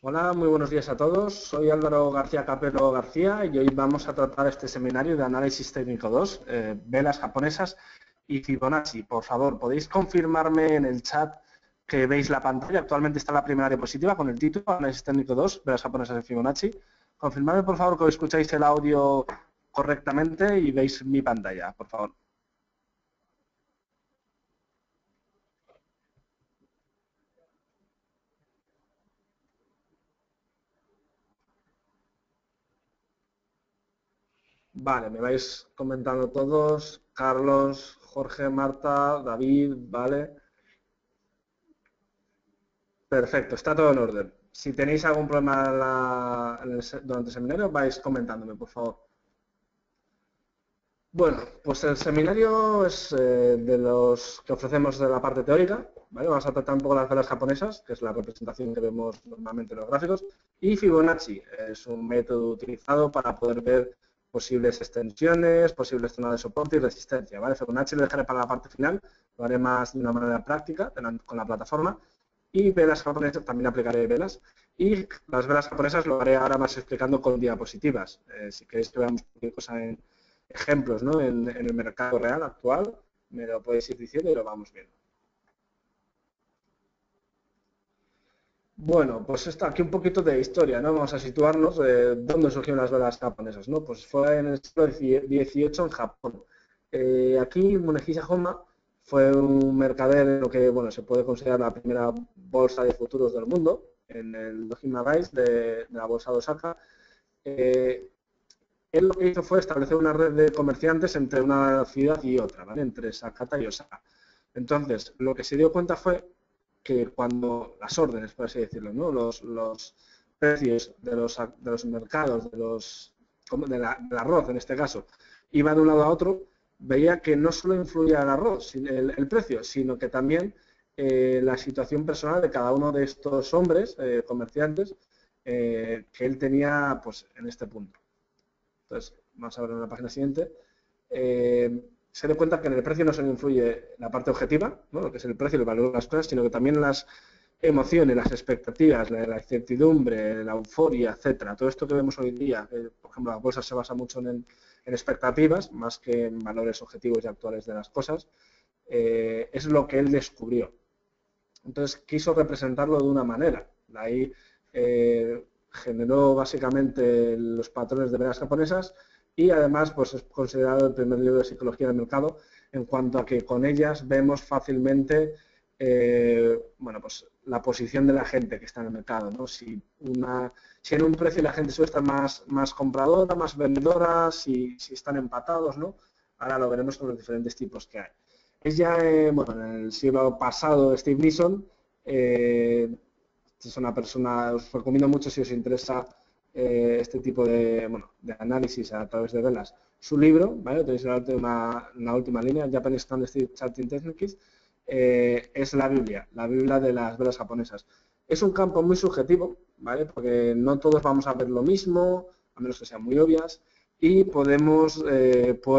Hola, muy buenos días a todos. Soy Álvaro García Capelo García y hoy vamos a tratar este seminario de análisis técnico 2, velas japonesas y Fibonacci. Por favor, ¿podéis confirmarme en el chat que veis la pantalla? Actualmente está la primera diapositiva con el título Análisis técnico 2, velas japonesas y Fibonacci. Confirmadme, por favor, que escucháis el audio correctamente y veis mi pantalla, por favor. Vale, me vais comentando todos. Carlos, Jorge, Marta, David, vale. Perfecto, está todo en orden. Si tenéis algún problema durante el seminario, vais comentándome, por favor. Bueno, pues el seminario es de los que ofrecemos de la parte teórica, ¿vale? Vamos a tratar un poco las velas japonesas, que es la representación que vemos normalmente en los gráficos, y Fibonacci, es un método utilizado para poder ver posibles extensiones, posibles zonas de soporte y resistencia, ¿vale? Fibonacci lo dejaré para la parte final, lo haré más de una manera práctica con la plataforma, y velas japonesas, también aplicaré velas, y las velas japonesas lo haré ahora más explicando con diapositivas. Si queréis que veamos cualquier cosa en ejemplos, ¿no? en el mercado real actual, me lo podéis ir diciendo y lo vamos viendo. Bueno, pues está aquí un poquito de historia, ¿no? Vamos a situarnos de dónde surgieron las velas japonesas, ¿no? Pues fue en el siglo XVIII en Japón. Aquí Monehisa Homma fue un mercader en lo que, bueno, se puede considerar la primera bolsa de futuros del mundo, en el Dojima Rise de la bolsa de Osaka. Él lo que hizo fue establecer una red de comerciantes entre una ciudad y otra, ¿vale? Entre Sakata y Osaka. Entonces, lo que se dio cuenta fue que cuando las órdenes, por así decirlo, ¿no? los precios de los mercados, del arroz en este caso, iban de un lado a otro, veía que no solo influía el arroz, el precio, sino que también la situación personal de cada uno de estos hombres, comerciantes, que él tenía pues, en este punto. Entonces, vamos a ver en la página siguiente. Se da cuenta que en el precio no solo influye la parte objetiva, ¿no? Lo que es el precio y el valor de las cosas, sino que también las emociones, las expectativas, la incertidumbre, la euforia, etcétera. Todo esto que vemos hoy en día, por ejemplo, la bolsa se basa mucho en expectativas, más que en valores objetivos y actuales de las cosas, es lo que él descubrió. Entonces, quiso representarlo de una manera. De ahí generó básicamente los patrones de velas japonesas y además pues, es considerado el primer libro de psicología del mercado en cuanto a que con ellas vemos fácilmente bueno, pues, la posición de la gente que está en el mercado, ¿no? Si en un precio la gente suele estar más compradora, más vendedora, si están empatados, ¿no? Ahora lo veremos con los diferentes tipos que hay. Es ya, bueno, en el siglo pasado Steve Nixon, es una persona, os recomiendo mucho si os interesa este tipo de, bueno, de análisis a través de velas. Su libro, ¿vale? Tenéis en la última línea, Japanese Candlestick Charting Techniques, es la Biblia de las velas japonesas. Es un campo muy subjetivo, ¿vale? Porque no todos vamos a ver lo mismo, a menos que sean muy obvias, y puede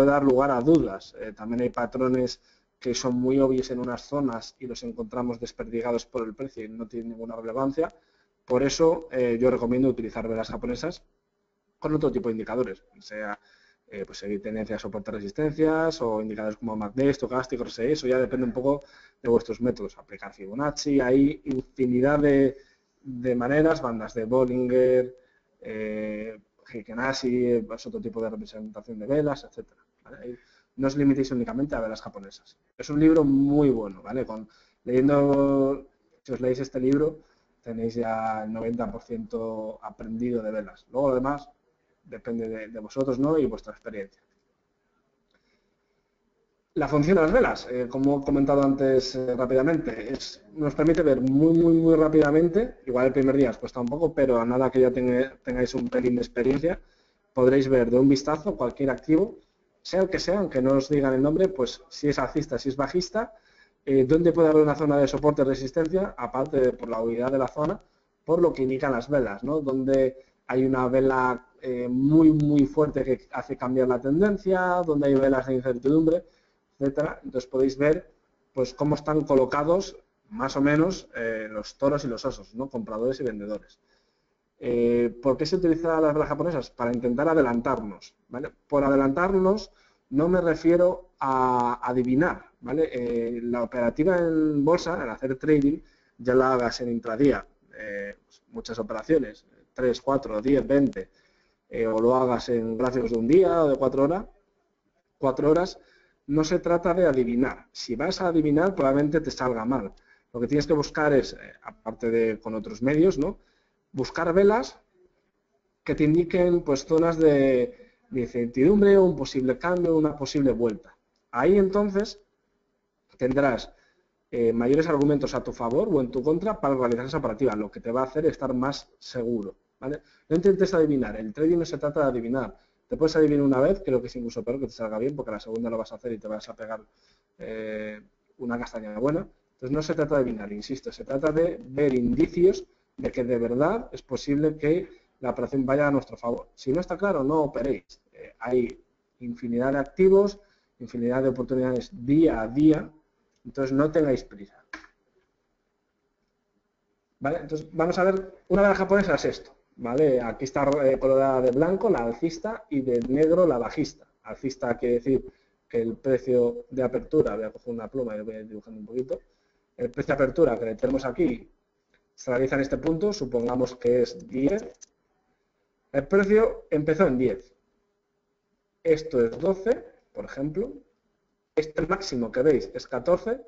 dar lugar a dudas. También hay patrones que son muy obvios en unas zonas y los encontramos desperdigados por el precio y no tienen ninguna relevancia. Por eso yo recomiendo utilizar velas japonesas con otro tipo de indicadores, sea pues seguir tendencias, soporte, resistencias o indicadores como MACD, estocástico, RSI, eso ya depende un poco de vuestros métodos. Aplicar Fibonacci, hay infinidad de maneras, bandas de Bollinger, Heiken-Ashi, es otro tipo de representación de velas, etcétera. ¿Vale? No os limitéis únicamente a velas japonesas. Es un libro muy bueno, ¿vale? Si os leéis este libro, tenéis ya el 90% aprendido de velas. Luego lo demás depende de vosotros, ¿no? Y vuestra experiencia. La función de las velas, como he comentado antes rápidamente, nos permite ver muy rápidamente, igual el primer día os cuesta un poco, pero a nada que ya tengáis un pelín de experiencia, podréis ver de un vistazo cualquier activo, sea el que sea, aunque no os digan el nombre, pues si es alcista, si es bajista, dónde puede haber una zona de soporte y resistencia, aparte por la ubicidad de la zona, por lo que indican las velas, ¿no? Donde hay una vela muy fuerte que hace cambiar la tendencia, donde hay velas de incertidumbre, etcétera. Entonces podéis ver pues cómo están colocados más o menos los toros y los osos, ¿no? Compradores y vendedores. ¿Por qué se utilizan las velas japonesas? Para intentar adelantarnos, ¿vale? Por adelantarnos no me refiero a adivinar, ¿vale? La operativa en bolsa, al hacer trading, ya la hagas en intradía, muchas operaciones, 3, 4, 10, 20, o lo hagas en gráficos de un día o de 4 horas, no se trata de adivinar. Si vas a adivinar, probablemente te salga mal. Lo que tienes que buscar es, aparte de con otros medios, ¿no? Buscar velas que te indiquen pues zonas de incertidumbre, un posible cambio, una posible vuelta. Ahí entonces tendrás mayores argumentos a tu favor o en tu contra para realizar esa operativa, lo que te va a hacer estar más seguro, ¿vale? No intentes adivinar, el trading no se trata de adivinar. Te puedes adivinar una vez, creo que es incluso peor que te salga bien, porque la segunda lo vas a hacer y te vas a pegar una castaña buena. Entonces no se trata de adivinar, insisto, se trata de ver indicios de que de verdad es posible que la operación vaya a nuestro favor. Si no está claro, no operéis. Hay infinidad de activos, infinidad de oportunidades día a día, entonces no tengáis prisa. ¿Vale? Entonces vamos a ver, una vela japonesa es esto, ¿vale? Aquí está colorada de blanco la alcista y de negro la bajista. Alcista quiere decir que el precio de apertura, voy a coger una pluma y lo voy a ir dibujando un poquito, el precio de apertura que le tenemos aquí se realiza en este punto, supongamos que es 10, el precio empezó en 10, esto es 12, por ejemplo, este máximo que veis es 14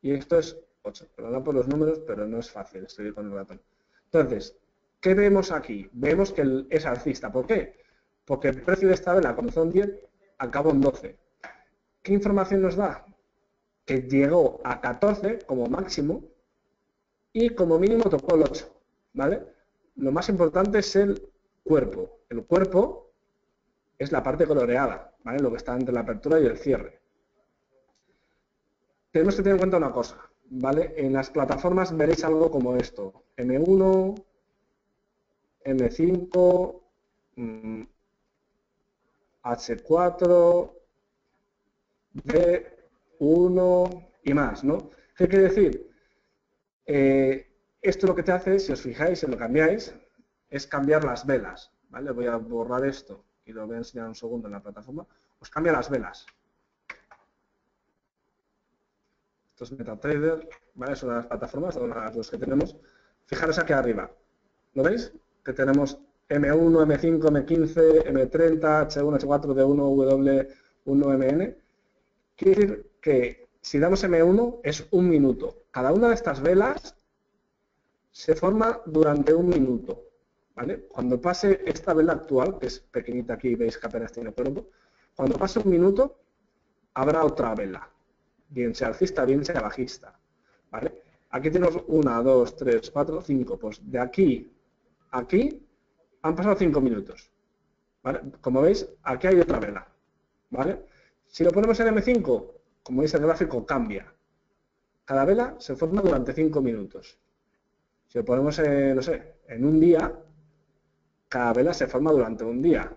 y esto es 8. Perdón por los números, pero no es fácil escribir con el ratón. Entonces, ¿qué vemos aquí? Vemos que es alcista. ¿Por qué? Porque el precio de esta vela comenzó en 10, acabó en 12. ¿Qué información nos da? Que llegó a 14 como máximo y como mínimo tocó el 8. ¿Vale? Lo más importante es el cuerpo. El cuerpo es la parte coloreada, ¿vale? Lo que está entre la apertura y el cierre. Tenemos que tener en cuenta una cosa, ¿vale? En las plataformas veréis algo como esto, M1, M5, H4, B1 y más, ¿no? ¿Qué quiere decir? Esto lo que te hace, si os fijáis, si lo cambiáis, es cambiar las velas, ¿vale? Voy a borrar esto y lo voy a enseñar un segundo en la plataforma. Os cambia las velas. Esto es MetaTrader, ¿vale? Es una de las plataformas, una de las dos que tenemos. Fijaros aquí arriba. ¿Lo veis? Que tenemos M1, M5, M15, M30, H1, H4, D1, W1, MN. Quiere decir que si damos M1 es un minuto. Cada una de estas velas se forma durante un minuto, ¿vale? Cuando pase esta vela actual, que es pequeñita aquí, veis que apenas tiene cuerpo, cuando pase un minuto habrá otra vela, bien sea alcista, bien sea bajista, ¿vale? Aquí tenemos 1, 2, 3, 4, 5, pues de aquí a aquí han pasado 5 minutos, ¿vale? Como veis, aquí hay otra vela, ¿vale? Si lo ponemos en M5, como veis el gráfico cambia. Cada vela se forma durante 5 minutos. Si lo ponemos, no sé, en un día, cada vela se forma durante un día.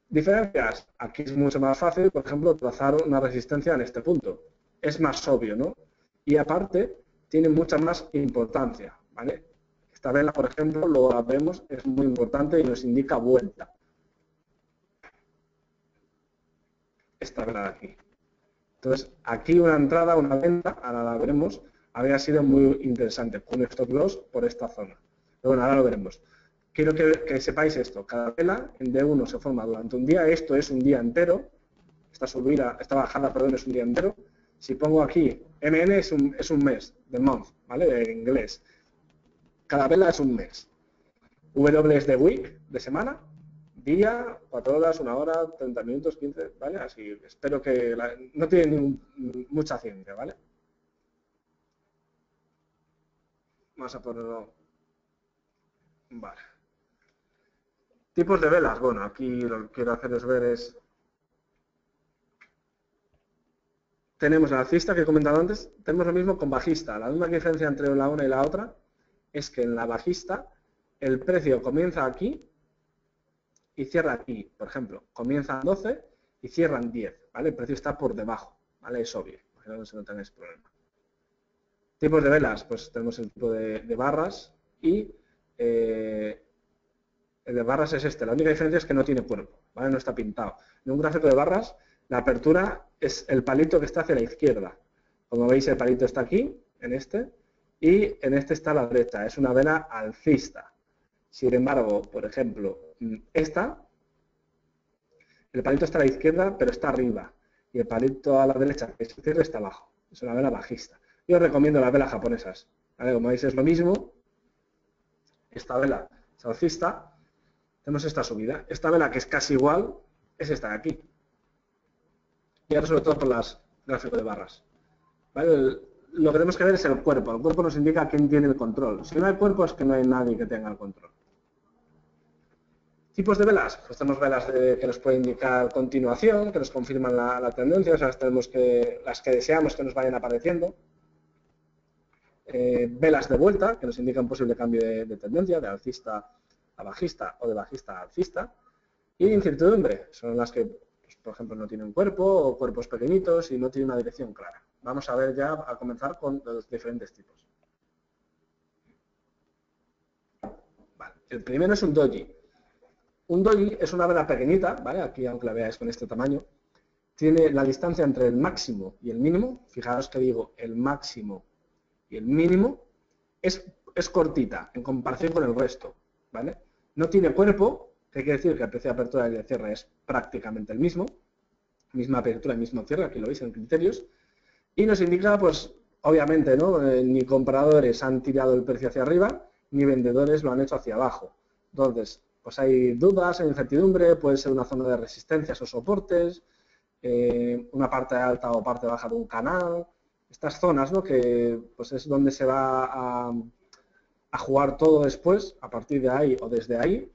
Diferencias. Aquí es mucho más fácil, por ejemplo, trazar una resistencia en este punto. Es más obvio, ¿no? Y aparte, tiene mucha más importancia, ¿vale? Esta vela, por ejemplo, lo vemos, es muy importante y nos indica vuelta. Esta vela de aquí. Entonces, aquí una entrada, una venta, ahora la veremos, habría sido muy interesante, con stop loss por esta zona. Pero bueno, ahora lo veremos. Quiero que sepáis esto, cada vela en D1 se forma durante un día, esto es un día entero, esta bajada, perdón, es un día entero. Si pongo aquí, MN es un mes, the month, ¿vale? En inglés. Cada vela es un mes. W es de week, de semana, día, 4 horas, 1 hora, 30 minutos, 15, ¿vale? Así, espero que no tiene mucha ciencia, ¿vale? Vamos a ponerlo. Vale. Tipos de velas. Bueno, aquí lo que quiero haceros ver es. Tenemos la alcista que he comentado antes, tenemos lo mismo con bajista. La única diferencia entre la una y la otra es que en la bajista el precio comienza aquí y cierra aquí. Por ejemplo, comienza en 12 y cierra en 10, ¿vale? El precio está por debajo, ¿vale? Es obvio, para que no tengáis problema. Tipos de velas, pues tenemos el tipo de barras y El de barras es este. La única diferencia es que no tiene cuerpo, ¿vale? No está pintado. En un gráfico de barras, la apertura es el palito que está hacia la izquierda. Como veis, el palito está aquí, en este, y en este está a la derecha. Es una vela alcista. Sin embargo, por ejemplo, esta, el palito está a la izquierda, pero está arriba. Y el palito a la derecha, que es el cierre, está abajo. Es una vela bajista. Yo os recomiendo las velas japonesas, ¿vale? Como veis, es lo mismo. Esta vela es alcista. Tenemos esta subida. Esta vela, que es casi igual, es esta de aquí. Y ahora sobre todo por las gráficos de barras. ¿Vale? Lo que tenemos que ver es el cuerpo. El cuerpo nos indica quién tiene el control. Si no hay cuerpo es que no hay nadie que tenga el control. Tipos de velas. Pues tenemos velas que nos pueden indicar continuación, que nos confirman la tendencia. O sea, tenemos las que deseamos que nos vayan apareciendo. Velas de vuelta, que nos indican un posible cambio de tendencia, de alcista a bajista o de bajista a alcista. Y de incertidumbre. Son las que, pues, por ejemplo, no tienen cuerpo o cuerpos pequeñitos y no tienen una dirección clara. Vamos a ver ya, a comenzar con los diferentes tipos. Vale. El primero es un doji. Un doji es una vela pequeñita, ¿vale? Aquí, aunque la veáis con este tamaño, tiene la distancia entre el máximo y el mínimo. Fijaros que digo el máximo y el mínimo. Es cortita en comparación con el resto, ¿vale? No tiene cuerpo, que quiere decir que el precio de apertura y de cierre es prácticamente el mismo. Misma apertura y mismo cierre, aquí lo veis en criterios. Y nos indica, pues, obviamente, ¿no? Ni compradores han tirado el precio hacia arriba, ni vendedores lo han hecho hacia abajo. Entonces, pues hay dudas, hay incertidumbre, puede ser una zona de resistencias o soportes, una parte alta o parte baja de un canal. Estas zonas, ¿no? Que pues es donde se va a jugar todo después, a partir de ahí o desde ahí,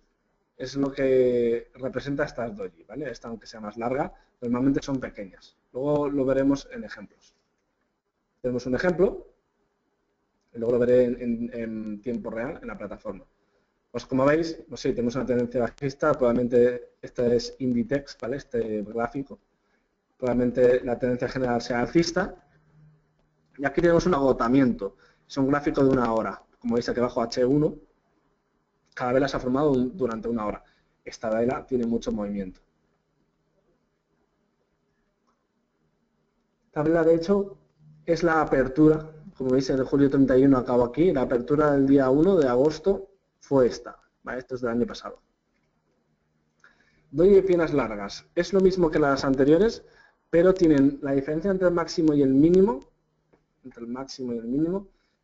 es lo que representa estas doji, ¿vale? Esta, aunque sea más larga, normalmente son pequeñas. Luego lo veremos en ejemplos. Tenemos un ejemplo, y luego lo veré en tiempo real en la plataforma. Pues como veis, pues sí, tenemos una tendencia bajista, probablemente este es Inditex, ¿vale? Este gráfico. Probablemente la tendencia general sea alcista. Y aquí tenemos un agotamiento. Es un gráfico de una hora. Como veis aquí abajo H1, cada vela se ha formado durante una hora. Esta vela tiene mucho movimiento. Esta vela, de hecho, es la apertura, como veis, el de julio 31 acabo aquí, la apertura del día 1 de agosto fue esta, ¿vale? Esto es del año pasado. Doji de piernas largas, es lo mismo que las anteriores, pero tienen la diferencia entre el máximo y el mínimo,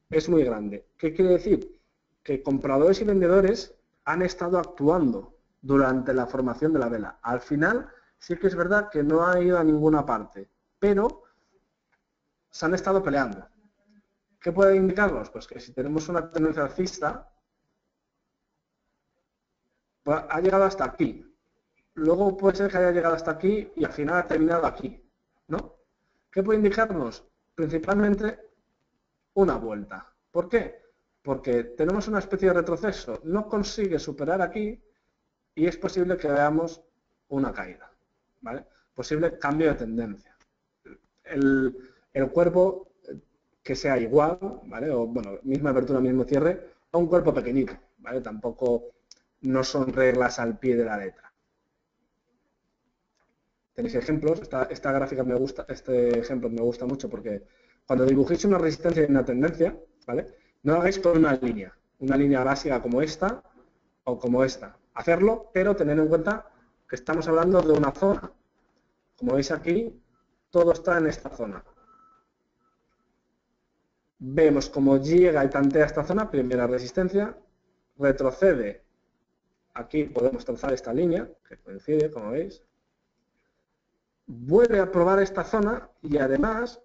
es muy grande. ¿Qué quiere decir? Que compradores y vendedores han estado actuando durante la formación de la vela. Al final, sí que es verdad que no ha ido a ninguna parte, pero se han estado peleando. ¿Qué puede indicarnos? Pues que si tenemos una tendencia alcista, pues ha llegado hasta aquí. Luego puede ser que haya llegado hasta aquí y al final ha terminado aquí, ¿no? ¿Qué puede indicarnos? Principalmente una vuelta. ¿Por qué? Porque tenemos una especie de retroceso. No consigue superar aquí y es posible que veamos una caída, ¿vale? Posible cambio de tendencia. El cuerpo que sea igual, ¿vale? O, bueno, misma apertura, mismo cierre, a un cuerpo pequeñito, ¿vale? Tampoco no son reglas al pie de la letra. Tenéis ejemplos, esta gráfica me gusta, este ejemplo me gusta mucho porque cuando dibujéis una resistencia y una tendencia, ¿vale? No lo hagáis con una línea básica como esta o como esta. Hacerlo, pero tener en cuenta que estamos hablando de una zona. Como veis aquí, todo está en esta zona. Vemos cómo llega y tantea esta zona, primera resistencia, retrocede. Aquí podemos trazar esta línea, que coincide, como veis. Vuelve a probar esta zona y además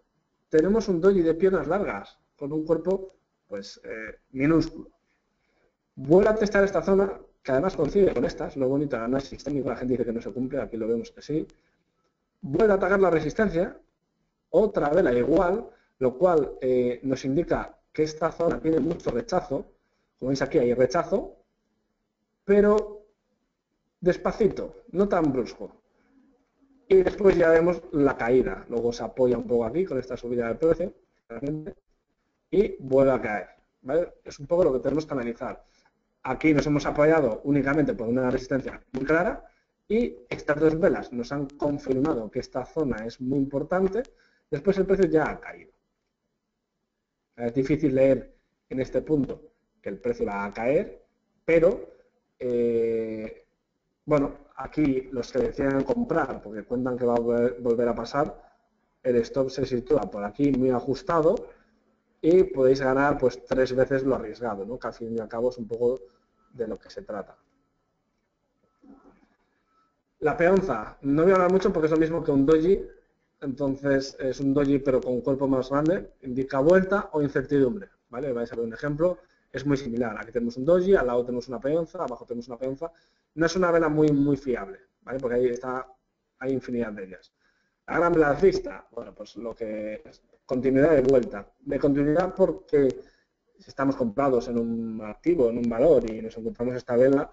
tenemos un doji de piernas largas, con un cuerpo pues minúsculo. Vuelve a testar esta zona, que además coincide con estas, lo bonito del análisis técnico, la gente dice que no se cumple, aquí lo vemos que sí. Vuelve a atacar la resistencia, otra vela igual, lo cual nos indica que esta zona tiene mucho rechazo. Como veis aquí hay rechazo, pero despacito, no tan brusco. Y después ya vemos la caída. Luego se apoya un poco aquí con esta subida del precio y vuelve a caer, ¿vale? Es un poco lo que tenemos que analizar. Aquí nos hemos apoyado únicamente por una resistencia muy clara y estas dos velas nos han confirmado que esta zona es muy importante. Después el precio ya ha caído. Es difícil leer en este punto que el precio va a caer, pero bueno, aquí los que deciden comprar, porque cuentan que va a volver a pasar, el stop se sitúa por aquí muy ajustado y podéis ganar pues 3 veces lo arriesgado, ¿no? Que al fin y al cabo es un poco de lo que se trata. La peonza, no voy a hablar mucho porque es lo mismo que un doji, entonces es un doji pero con un cuerpo más grande, indica vuelta o incertidumbre, ¿vale? Vais a ver un ejemplo, es muy similar, aquí tenemos un doji, al lado tenemos una peonza, abajo tenemos una peonza, no es una vela muy fiable, ¿vale? Porque ahí hay infinidad de ellas. La gran vela alcista, bueno, pues lo que es continuidad de vuelta, de continuidad porque si estamos comprados en un activo, en un valor y nos encontramos esta vela,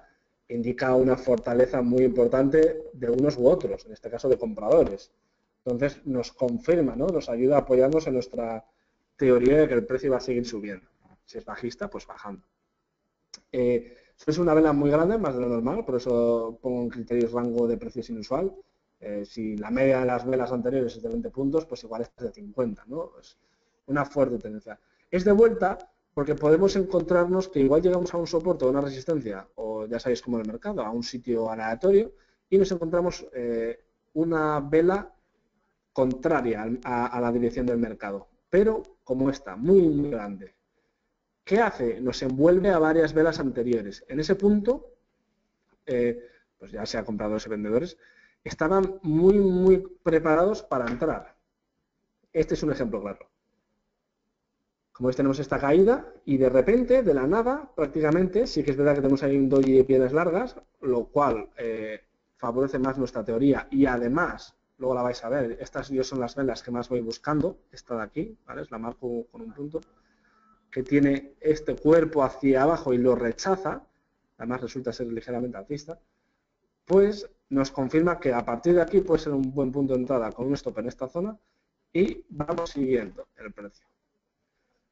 indica una fortaleza muy importante de unos u otros, en este caso de compradores. Entonces nos confirma, ¿no? Nos ayuda a apoyarnos en nuestra teoría de que el precio va a seguir subiendo. Si es bajista, pues bajando. Es una vela muy grande, más de lo normal, por eso pongo en criterios rango de precios inusual. Si la media de las velas anteriores es de 20 puntos, pues igual esta es de 50, ¿no? Es una fuerte tendencia. Es de vuelta porque podemos encontrarnos que igual llegamos a un soporte o una resistencia, o ya sabéis cómo en el mercado, a un sitio aleatorio, y nos encontramos una vela contraria a la dirección del mercado, pero como esta, muy grande. ¿Qué hace? Nos envuelve a varias velas anteriores. En ese punto, pues ya sea compradores o vendedores, estaban muy preparados para entrar. Este es un ejemplo claro. Como veis tenemos esta caída y de repente, de la nada, prácticamente, sí que es verdad que tenemos ahí un doji de piedras largas, lo cual favorece más nuestra teoría y además, luego la vais a ver, estas yo son las velas que más voy buscando, esta de aquí, ¿vale? La marco con un punto, que tiene este cuerpo hacia abajo y lo rechaza, además resulta ser ligeramente alcista, pues nos confirma que a partir de aquí puede ser un buen punto de entrada con un stop en esta zona y vamos siguiendo el precio.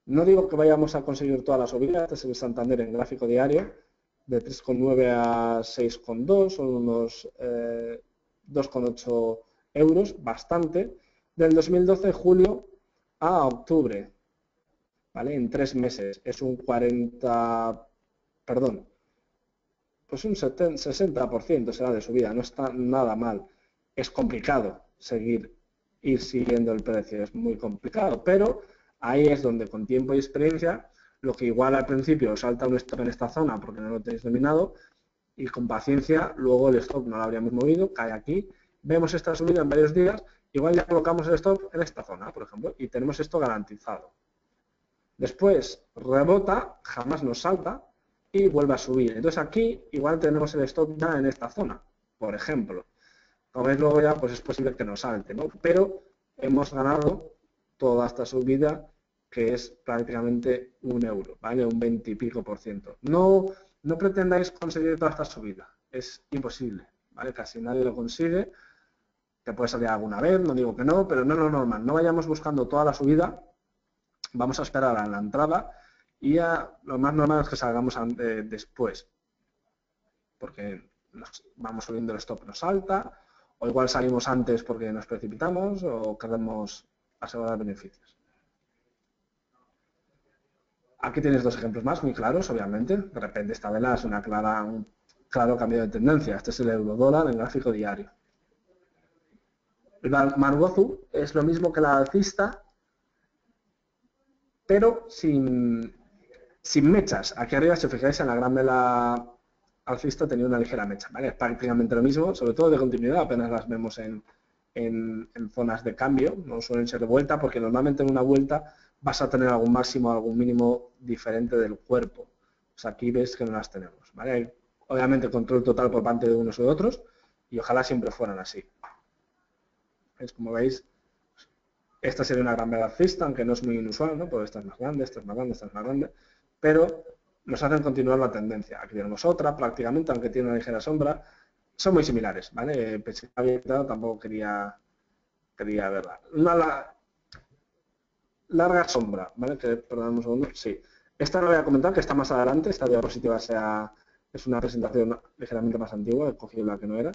No digo que vayamos a conseguir toda la subida, este es el Santander en gráfico diario, de 3,9 a 6,2, son unos 2,8 euros, bastante, del 2012 julio a octubre, ¿vale? En 3 meses, es un 40, perdón, pues un 60% será de subida, no está nada mal. Es complicado ir siguiendo el precio, es muy complicado, pero ahí es donde con tiempo y experiencia, lo que igual al principio os salta un stop en esta zona porque no lo tenéis dominado, y con paciencia luego el stop no lo habríamos movido, cae aquí, vemos esta subida en varios días, igual ya colocamos el stop en esta zona, por ejemplo, y tenemos esto garantizado. Después rebota, jamás nos salta y vuelve a subir. Entonces aquí igual tenemos el stop ya en esta zona, por ejemplo. Como veis luego ya pues es posible que nos salte, ¿no? Pero hemos ganado toda esta subida que es prácticamente un euro, ¿vale? Un 20 y pico %. No pretendáis conseguir toda esta subida, es imposible, ¿vale? Casi nadie lo consigue, te puede salir alguna vez, no digo que no, pero no es lo normal. No vayamos buscando toda la subida, vamos a esperar a la entrada y lo más normal es que salgamos después, porque vamos subiendo el stop, nos salta, o igual salimos antes porque nos precipitamos o queremos asegurar beneficios. Aquí tienes dos ejemplos más muy claros, obviamente. De repente esta vela es un claro cambio de tendencia. Este es el euro dólar en gráfico diario. El Marubozu es lo mismo que la alcista, pero sin mechas. Aquí arriba, si os fijáis, en la gran vela alcista tenía una ligera mecha, ¿vale? Es prácticamente lo mismo, sobre todo de continuidad, apenas las vemos en zonas de cambio, no suelen ser de vuelta, porque normalmente en una vuelta vas a tener algún máximo, algún mínimo diferente del cuerpo. Pues aquí ves que no las tenemos, ¿vale? Hay, obviamente, control total por parte de unos u otros, y ojalá siempre fueran así. ¿Veis? Como veis, esta sería una gran vela alcista, aunque no es muy inusual, ¿no? Porque esta es más grande, esta es más grande, esta es más grande, pero nos hacen continuar la tendencia. Aquí tenemos otra, prácticamente, aunque tiene una ligera sombra. Son muy similares, ¿vale? Pese a que había entrado, tampoco quería verla. Una larga sombra, ¿vale? Perdón un segundo, sí. Esta no voy a comentar, que está más adelante, esta diapositiva es una presentación ligeramente más antigua, he cogido la que no era.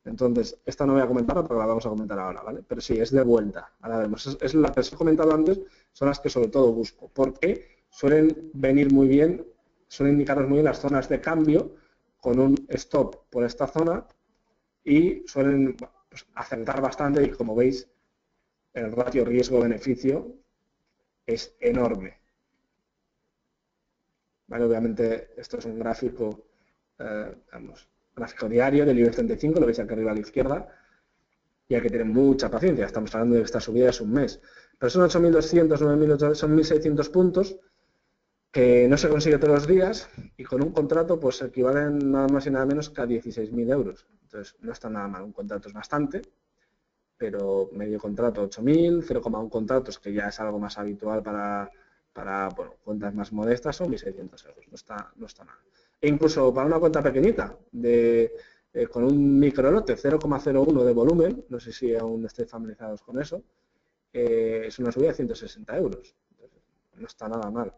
Entonces, esta no voy a comentarla porque la vamos a comentar ahora, ¿vale? Pero sí, es de vuelta. Ahora vemos. Es las que os he comentado antes, son las que sobre todo busco, porque suelen venir muy bien, suelen indicaros muy bien las zonas de cambio con un stop por esta zona y suelen pues, acertar bastante y, como veis, el ratio riesgo-beneficio es enorme. ¿Vale? Obviamente, esto es un gráfico, gráfico diario del IBEX 35, lo veis aquí arriba a la izquierda, y hay que tener mucha paciencia. Estamos hablando de que esta subida es un mes. Pero son 8.200, 9.800, son 1.600 puntos que no se consigue todos los días y con un contrato pues equivalen nada más y nada menos que a 16.000 euros. Entonces, no está nada mal. Un contrato es bastante, pero medio contrato 8.000, 0,1 contratos, que ya es algo más habitual para bueno, cuentas más modestas, son 1.600 euros. No está mal. E incluso para una cuenta pequeñita, con un micro lote, 0,01 de volumen, no sé si aún estáis familiarizados con eso, es una subida de 160 euros. Entonces, no está nada mal.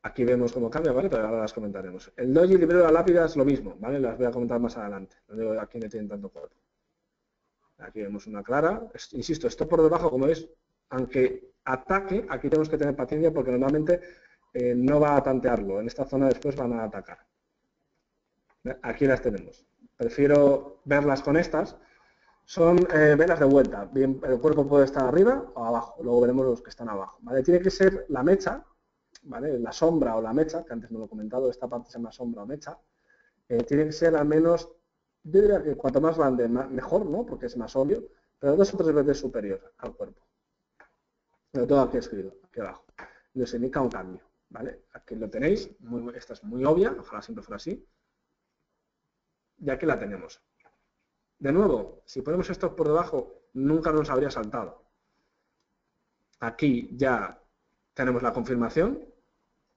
Aquí vemos cómo cambia, ¿vale? Pero ahora las comentaremos. El doji y librero a lápida es lo mismo, ¿vale? Las voy a comentar más adelante. No digo aquí no tienen tanto cuerpo. Aquí vemos una clara. Insisto, esto por debajo, como veis, aunque ataque, aquí tenemos que tener paciencia porque normalmente no va a tantearlo. En esta zona después van a atacar. Aquí las tenemos. Prefiero verlas con estas. Son velas de vuelta. Bien, el cuerpo puede estar arriba o abajo. Luego veremos los que están abajo. ¿Vale? Tiene que ser la mecha, ¿vale? La sombra o la mecha, que antes no lo he comentado, esta parte se llama sombra o mecha. Tiene que ser al menos, yo diría que cuanto más grande, mejor, ¿no? Porque es más obvio, pero 2 o 3 veces superior al cuerpo. Lo tengo aquí escrito, aquí abajo. Nos indica un cambio, ¿vale? Aquí lo tenéis, esta es muy obvia, ojalá siempre fuera así. Y aquí la tenemos. De nuevo, si ponemos esto por debajo, nunca nos habría saltado. Aquí ya tenemos la confirmación,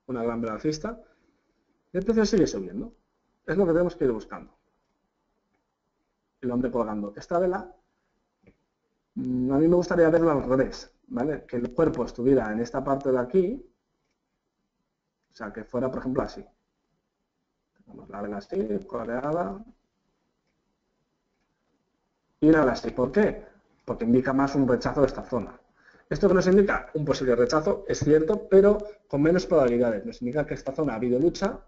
una gran vela alcista, y el precio sigue subiendo. Es lo que tenemos que ir buscando. El hombre colgando esta vela, a mí me gustaría verlo al revés, ¿vale? Que el cuerpo estuviera en esta parte de aquí, o sea, que fuera, por ejemplo, así. Tenemos la vela así, coloreada, y una vela así. ¿Por qué? Porque indica más un rechazo de esta zona. ¿Esto que nos indica? Un posible rechazo, es cierto, pero con menos probabilidades. Nos indica que esta zona ha habido lucha,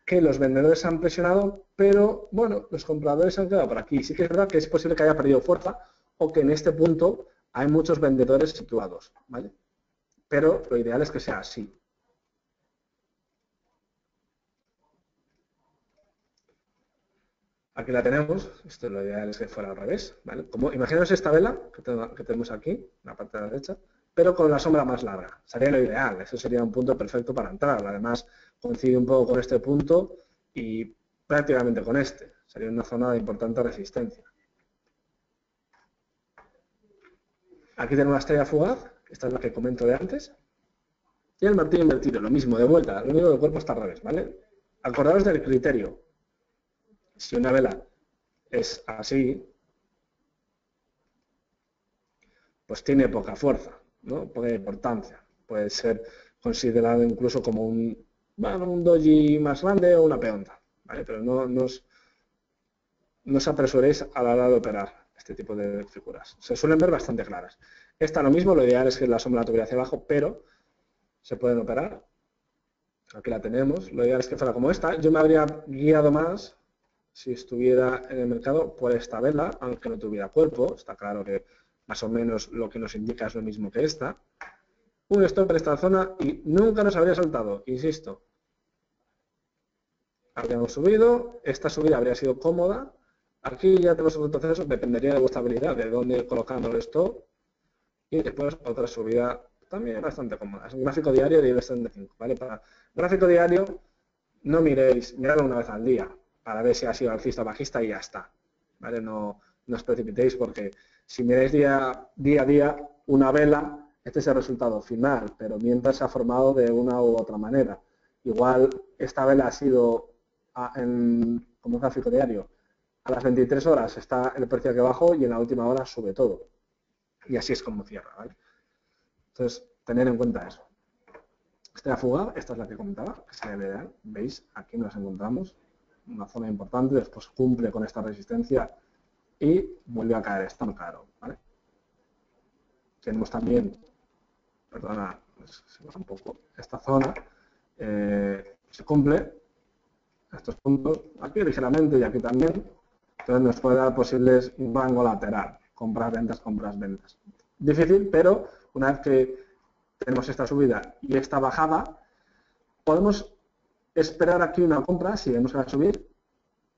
que los vendedores han presionado, pero bueno, los compradores han quedado por aquí. Sí que es verdad que es posible que haya perdido fuerza o que en este punto hay muchos vendedores situados, ¿vale? Pero lo ideal es que sea así. Aquí la tenemos, esto lo ideal es que fuera al revés, ¿vale? Imaginaos esta vela que tenemos aquí, en la parte de la derecha, pero con la sombra más larga. Sería lo ideal, eso sería un punto perfecto para entrar. Además, coincide un poco con este punto y prácticamente con este. Sería una zona de importante resistencia. Aquí tenemos la estrella fugaz, esta es la que comento de antes. Y el martillo invertido, lo mismo, de vuelta, lo único que el cuerpo está al revés, ¿vale? Acordaos del criterio. Si una vela es así, pues tiene poca fuerza, ¿no? Poca importancia. Puede ser considerado incluso como un doji más grande o una peonza, ¿vale? Pero no os apresuréis a la hora de operar este tipo de figuras. Se suelen ver bastante claras. Esta lo mismo, lo ideal es que la sombra la tuviera hacia abajo, pero se pueden operar. Aquí la tenemos. Lo ideal es que fuera como esta. Yo me habría guiado más si estuviera en el mercado por esta vela, aunque no tuviera cuerpo. Está claro que más o menos lo que nos indica es lo mismo que esta. Un stop en esta zona y nunca nos habría saltado, insisto. Habríamos subido, esta subida habría sido cómoda. Aquí ya tenemos otro proceso, dependería de vuestra habilidad, de dónde colocando el stop. Y después otra subida también bastante cómoda. Es un gráfico diario de IBEX 35, ¿vale? Para gráfico diario no miréis, miradlo una vez al día para ver si ha sido alcista o bajista y ya está, ¿vale? No os precipitéis porque si miráis día a día una vela, este es el resultado final, pero mientras se ha formado de una u otra manera. Igual esta vela ha sido como gráfico diario. A las 23 horas está el precio aquí abajo y en la última hora sube todo. Y así es como cierra, ¿vale? Entonces, tener en cuenta eso. Esta fuga, esta es la que comentaba, que sería la ideal. ¿Veis? Aquí nos encontramos una zona importante, después cumple con esta resistencia y vuelve a caer estancado, ¿vale? Tenemos también, perdona, se va un poco, esta zona se cumple, estos puntos, aquí ligeramente y aquí también, entonces nos puede dar posibles un rango lateral, compras, ventas. Difícil, pero una vez que tenemos esta subida y esta bajada, podemos esperar aquí una compra, si vemos que va a subir,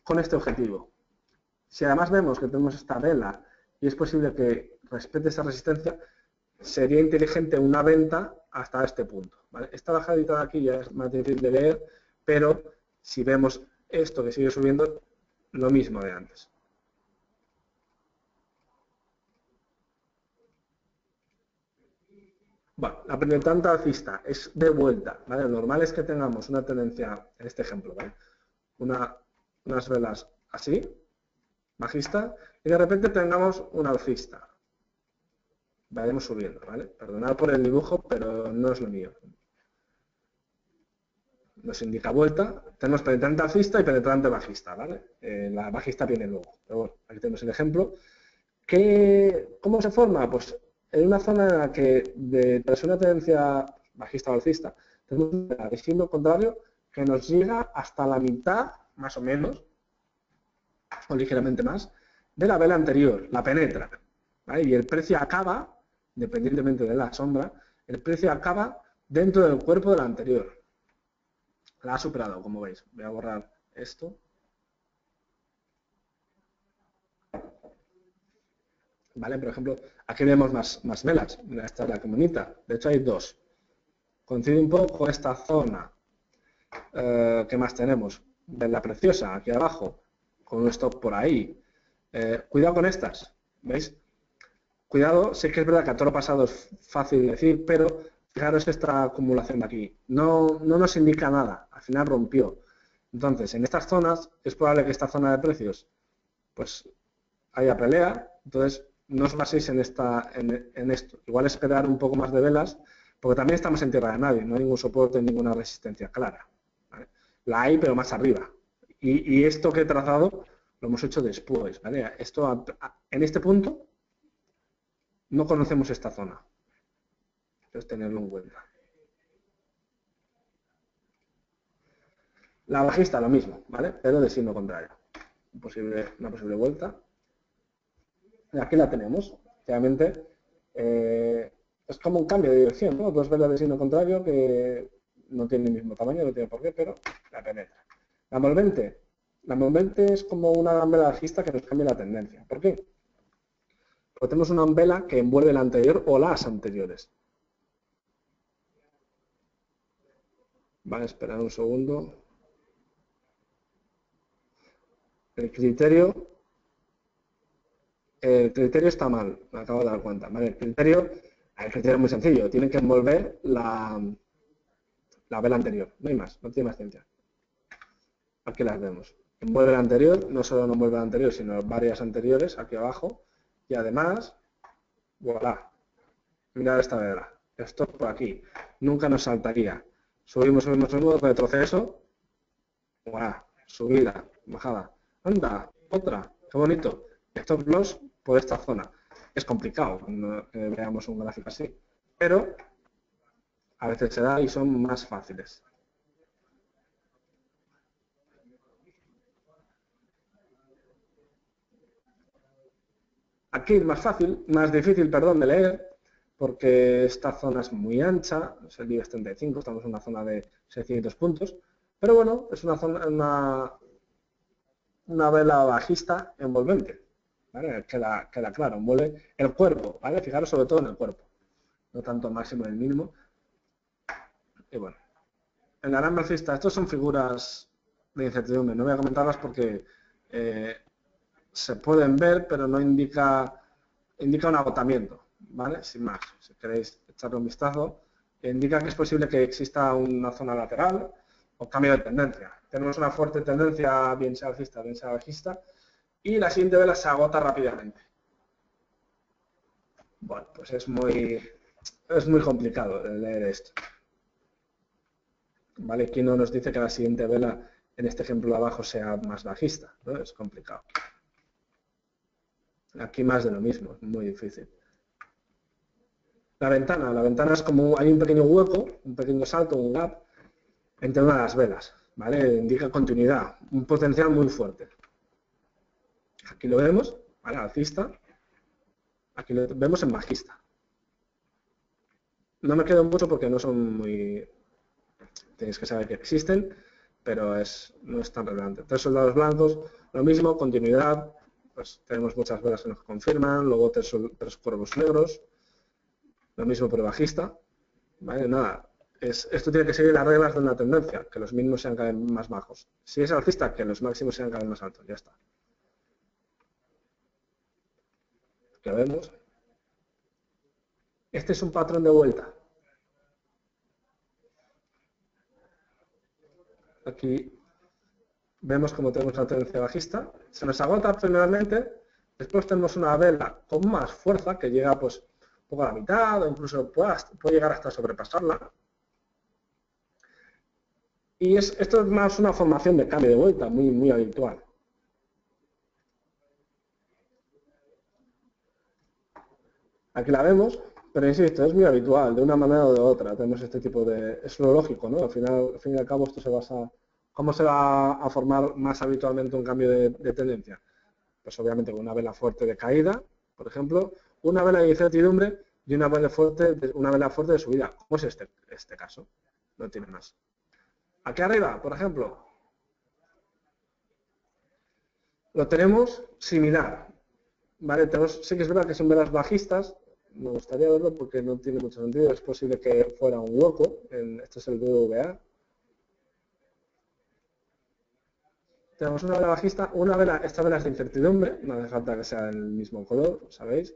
con este objetivo. Si además vemos que tenemos esta vela y es posible que respete esa resistencia, sería inteligente una venta hasta este punto, ¿vale? Esta bajadita de aquí ya es más difícil de leer, pero si vemos esto que sigue subiendo, lo mismo de antes. Bueno, la pendiente alcista es de vuelta, ¿vale? Lo normal es que tengamos una tendencia, en este ejemplo, ¿vale? Unas velas así, bajista, y de repente tengamos una alcista. Vayamos subiendo, ¿vale? Perdonad por el dibujo, pero no es lo mío. Nos indica vuelta, tenemos penetrante alcista y penetrante bajista, ¿vale? La bajista viene luego, pero bueno, aquí tenemos el ejemplo. ¿Cómo se forma? Pues en una zona en la que tras una tendencia bajista o alcista, tenemos el signo contrario que nos llega hasta la mitad, más o menos, o ligeramente más, de la vela anterior, la penetra, ¿vale? Y el precio acaba, independientemente de la sombra, el precio acaba dentro del cuerpo de la anterior. La ha superado, como veis. Voy a borrar esto. ¿Vale? Por ejemplo, aquí vemos más velas. Mira, esta es la que bonita. De hecho, hay dos. Coincide un poco con esta zona. ¿Qué más tenemos? Vela preciosa, aquí abajo, con un stop por ahí. Cuidado con estas. ¿Veis? Cuidado, sé que es verdad que a toro pasado es fácil decir, pero fijaros esta acumulación de aquí. No nos indica nada. Al final rompió. Entonces, en estas zonas, es probable que esta zona de precios pues haya pelea. Entonces, no os baséis en esto. Igual esperar un poco más de velas, porque también estamos en tierra de nadie. No hay ningún soporte, ninguna resistencia clara, ¿vale? La hay, pero más arriba. Y esto que he trazado lo hemos hecho después, ¿vale? Esto, en este punto, no conocemos esta zona. Entonces, tenerlo en cuenta. La bajista, lo mismo, ¿vale? Pero de signo contrario. Una posible vuelta. Y aquí la tenemos. Realmente es como un cambio de dirección, ¿no? Dos velas de signo contrario que no tienen el mismo tamaño, no tiene por qué, pero la penetra. La envolvente es como una vela bajista que nos cambia la tendencia. ¿Por qué? Porque tenemos una vela que envuelve la anterior o las anteriores. Vale, esperar un segundo. El criterio está mal, me acabo de dar cuenta. Vale, el criterio es muy sencillo, tienen que envolver la vela anterior, no hay más, no tiene más ciencia. Aquí las vemos. Envuelve la anterior, no solo no envuelve la anterior, sino varias anteriores aquí abajo. Y además, voilà, mirad esta vela, esto por aquí, nunca nos saltaría. Subimos, retroceso, voilà, subida, bajada. Anda, otra, qué bonito. Stop loss por esta zona. Es complicado cuando veamos un gráfico así, pero a veces se da y son más fáciles. Aquí es más difícil, perdón, de leer, porque esta zona es muy ancha, es el IBEX 35, estamos en una zona de 600 puntos, pero bueno, es una vela bajista envolvente, ¿vale? Queda claro, envuelve el cuerpo, ¿vale? Fijaros sobre todo en el cuerpo, no tanto el máximo en el mínimo. Y bueno, en la gran bajista, estos son figuras de incertidumbre, no voy a comentarlas porque se pueden ver, pero no indica un agotamiento, ¿vale? Sin más, si queréis echarle un vistazo, indica que es posible que exista una zona lateral o cambio de tendencia. Tenemos una fuerte tendencia, bien sea alcista, bien sea bajista, y la siguiente vela se agota rápidamente. Bueno, pues es muy complicado leer esto. ¿Vale? ¿Quién no nos dice que la siguiente vela, en este ejemplo de abajo, sea más bajista? ¿No? Es complicado. Aquí más de lo mismo, es muy difícil. La ventana es como hay un pequeño hueco, un pequeño salto, un gap entre una de las velas, ¿vale? Indica continuidad, un potencial muy fuerte. Aquí lo vemos, ¿vale? Alcista. Aquí lo vemos en bajista. No me quedo mucho porque no son muy... Tenéis que saber que existen, pero no es tan relevante. 3 soldados blancos, lo mismo, continuidad, pues tenemos muchas velas que nos confirman, luego 3 cuervos negros, lo mismo pero bajista, ¿vale? Nada, esto tiene que seguir las reglas de una tendencia, que los mínimos sean cada vez más bajos. Si es alcista, que los máximos sean cada vez más altos, ya está. ¿Qué vemos? Este es un patrón de vuelta. Aquí vemos como tenemos una tendencia bajista, se nos agota finalmente, después tenemos una vela con más fuerza que llega pues un poco a la mitad o incluso puede llegar hasta sobrepasarla. Y esto es más una formación de cambio de vuelta, muy, muy habitual. Aquí la vemos, pero insisto, es muy habitual, de una manera o de otra. Tenemos este tipo de... Es lo lógico, ¿no? Al fin y al cabo esto se basa... ¿Cómo se va a formar más habitualmente un cambio de tendencia? Pues obviamente con una vela fuerte de caída, por ejemplo, una vela de incertidumbre y una vela fuerte de subida. ¿Cómo es este caso? No tiene más. Aquí arriba, por ejemplo, lo tenemos similar. ¿Vale? Sí que es verdad que son velas bajistas. Me gustaría verlo porque no tiene mucho sentido. Es posible que fuera un hueco. Este es el BVA. Tenemos una vela bajista, esta vela es de incertidumbre, no hace falta que sea del mismo color, ¿sabéis?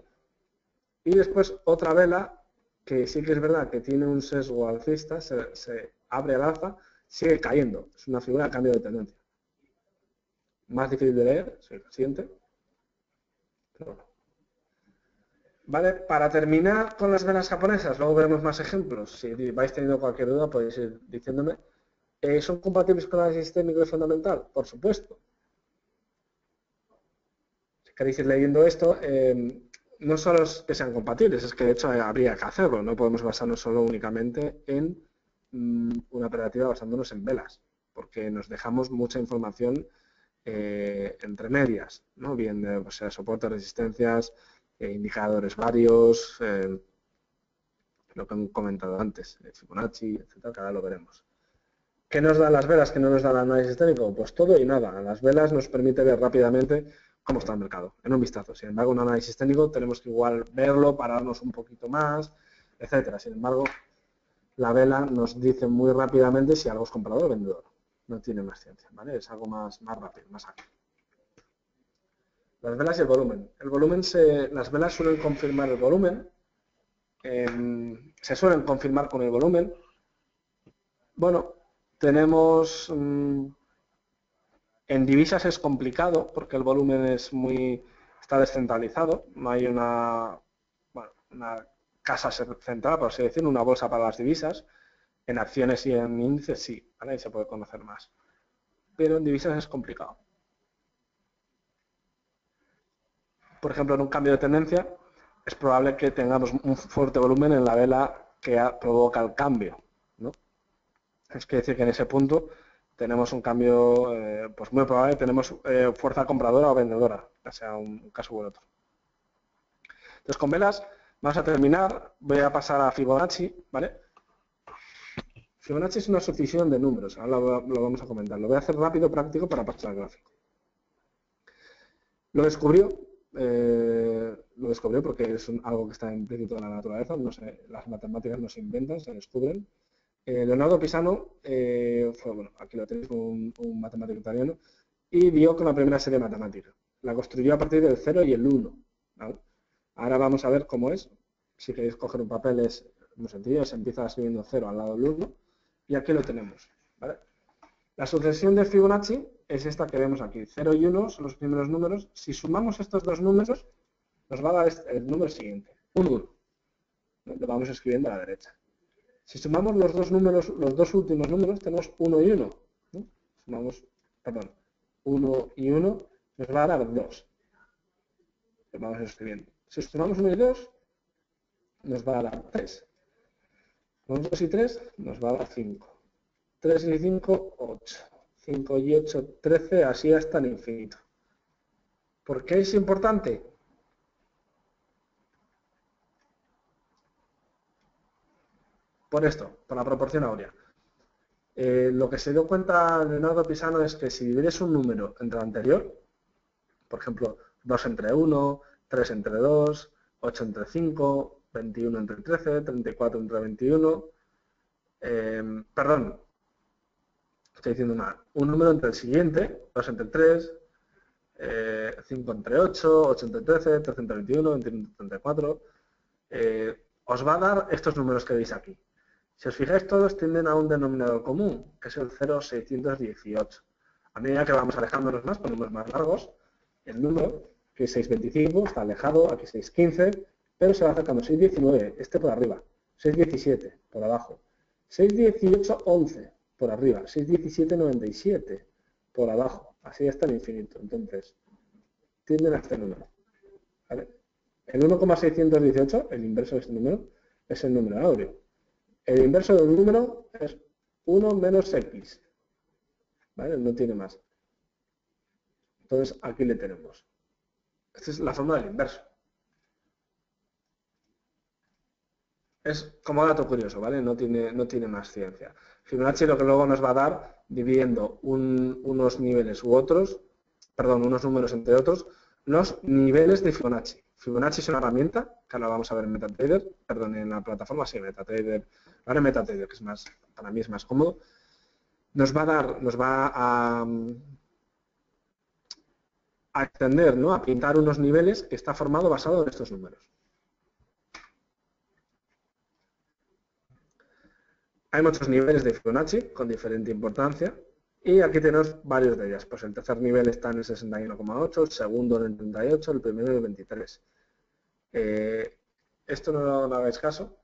Y después otra vela que sí que es verdad que tiene un sesgo alcista, se abre al alza, sigue cayendo. Es una figura de cambio de tendencia. Más difícil de leer, soy consciente. Pero bueno. Vale, para terminar con las velas japonesas, luego veremos más ejemplos. Si vais teniendo cualquier duda podéis ir diciéndome. ¿Son compatibles con el análisis técnico y fundamental? Por supuesto. Si queréis ir leyendo esto, no solo es que sean compatibles, es que de hecho habría que hacerlo. No podemos basarnos solo únicamente en una operativa basándonos en velas, porque nos dejamos mucha información entre medias, ¿no? Bien de soportes, resistencias, indicadores varios, lo que he comentado antes, Fibonacci, etcétera, que ahora lo veremos. ¿Qué nos dan las velas? ¿Qué no nos da el análisis técnico? Pues todo y nada. Las velas nos permite ver rápidamente cómo está el mercado, en un vistazo. Sin embargo, un análisis técnico tenemos que igual verlo, pararnos un poquito más, etcétera. Sin embargo, la vela nos dice muy rápidamente si algo es comprador o vendedor. No tiene más ciencia, ¿vale? Es algo más rápido, más ágil. Las velas y el volumen. Las velas suelen confirmar el volumen. Se suelen confirmar con el volumen. Bueno, tenemos... en divisas es complicado porque el volumen está descentralizado. No hay una casa central, por así decirlo, una bolsa para las divisas. En acciones y en índices sí, ¿vale? Ahí se puede conocer más. Pero en divisas es complicado. Por ejemplo, en un cambio de tendencia es probable que tengamos un fuerte volumen en la vela que provoca el cambio, ¿no? Es que decir que en ese punto tenemos un cambio, pues muy probable, tenemos fuerza compradora o vendedora, ya sea un caso u otro. Entonces, con velas vamos a terminar. Voy a pasar a Fibonacci, ¿vale? Fibonacci es una sucesión de números, ahora lo vamos a comentar. Lo voy a hacer rápido, práctico, para pasar al gráfico. Lo descubrió porque es algo que está implícito en la naturaleza, no sé, las matemáticas no se inventan, se descubren. Leonardo Pisano aquí lo tenéis, un matemático italiano, y dio con la primera serie matemática. La construyó a partir del 0 y el 1. ¿Vale? Ahora vamos a ver cómo es. Si queréis coger un papel es muy sencillo, se empieza escribiendo 0 al lado del 1 y aquí lo tenemos. ¿Vale? La sucesión de Fibonacci es esta que vemos aquí. 0 y 1 son los primeros números. Si sumamos estos dos números, nos va a dar el número siguiente, un 1. Lo vamos escribiendo a la derecha. Si sumamos los dos números, los dos últimos números, tenemos 1 y 1. ¿No? Sumamos, perdón, 1 y 1 nos va a dar 2. Lo vamos escribiendo. Si sumamos 1 y 2, nos va a dar 3. Con 2 y 3 nos va a dar 5. 3 y 5, 8. 5 y 8, 13, así hasta el infinito. ¿Por qué es importante? Por esto, por la proporción áurea. Lo que se dio cuenta Leonardo Pisano es que si divides un número entre el anterior, por ejemplo, 2 entre 1, 3 entre 2, 8 entre 5, 21 entre 13, 34 entre 21, perdón, estoy diciendo mal, un número entre el siguiente, 2 entre 3, 5 entre 8, 8 entre 13, 13 entre 21, 21 entre 34, os va a dar estos números que veis aquí. Si os fijáis, todos tienden a un denominador común, que es el 0,618. A medida que vamos alejándonos más, con números más largos, el número, que es 625, está alejado, aquí 615, pero se va acercando. 619, este por arriba. 617, por abajo. 618, 11, por arriba. 617, 97, por abajo. Así hasta el infinito. Entonces, tienden a este número. ¿Vale? El 1,618, el inverso de este número, es el número áureo. El inverso de un número es 1 menos x. ¿Vale? No tiene más. Entonces, aquí le tenemos. Esta es la forma del inverso. Es como dato curioso, ¿vale? No tiene más ciencia. Fibonacci lo que luego nos va a dar, dividiendo unos niveles u otros, perdón, unos números entre otros, los niveles de Fibonacci. Fibonacci es una herramienta, que ahora vamos a ver en MetaTrader, perdón, en la plataforma, sí, MetaTrader, ahora en MetaTrader, que es más, para mí es más cómodo, nos va a extender, ¿no? A pintar unos niveles que está formado basado en estos números. Hay muchos niveles de Fibonacci con diferente importancia y aquí tenemos varios de ellas. Pues el tercer nivel está en el 61,8, el segundo en el 38, el primero en el 23. Esto no hagáis caso.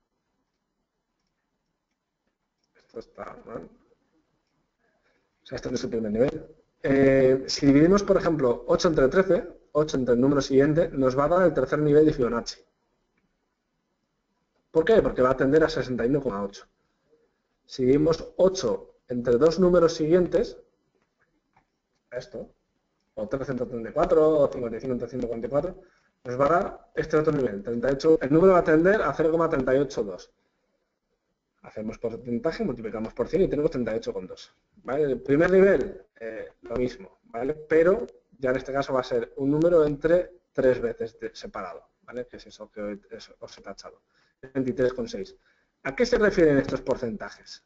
Esto está mal. O sea, este no es el primer nivel. Si dividimos, por ejemplo, 8 entre 13, 8 entre el número siguiente, nos va a dar el tercer nivel de Fibonacci. ¿Por qué? Porque va a tender a 61,8. Si dividimos 8 entre dos números siguientes, esto, o 13 entre 34, o 55 entre 144, nos va a dar este otro nivel, 38. El número va a tender a 0,382. Hacemos porcentaje, multiplicamos por 100 y tenemos 38,2. ¿Vale? El primer nivel, lo mismo, ¿vale? Pero ya en este caso va a ser un número entre 3 veces separado, ¿vale? Que es eso que os he tachado. 23,6. ¿A qué se refieren estos porcentajes?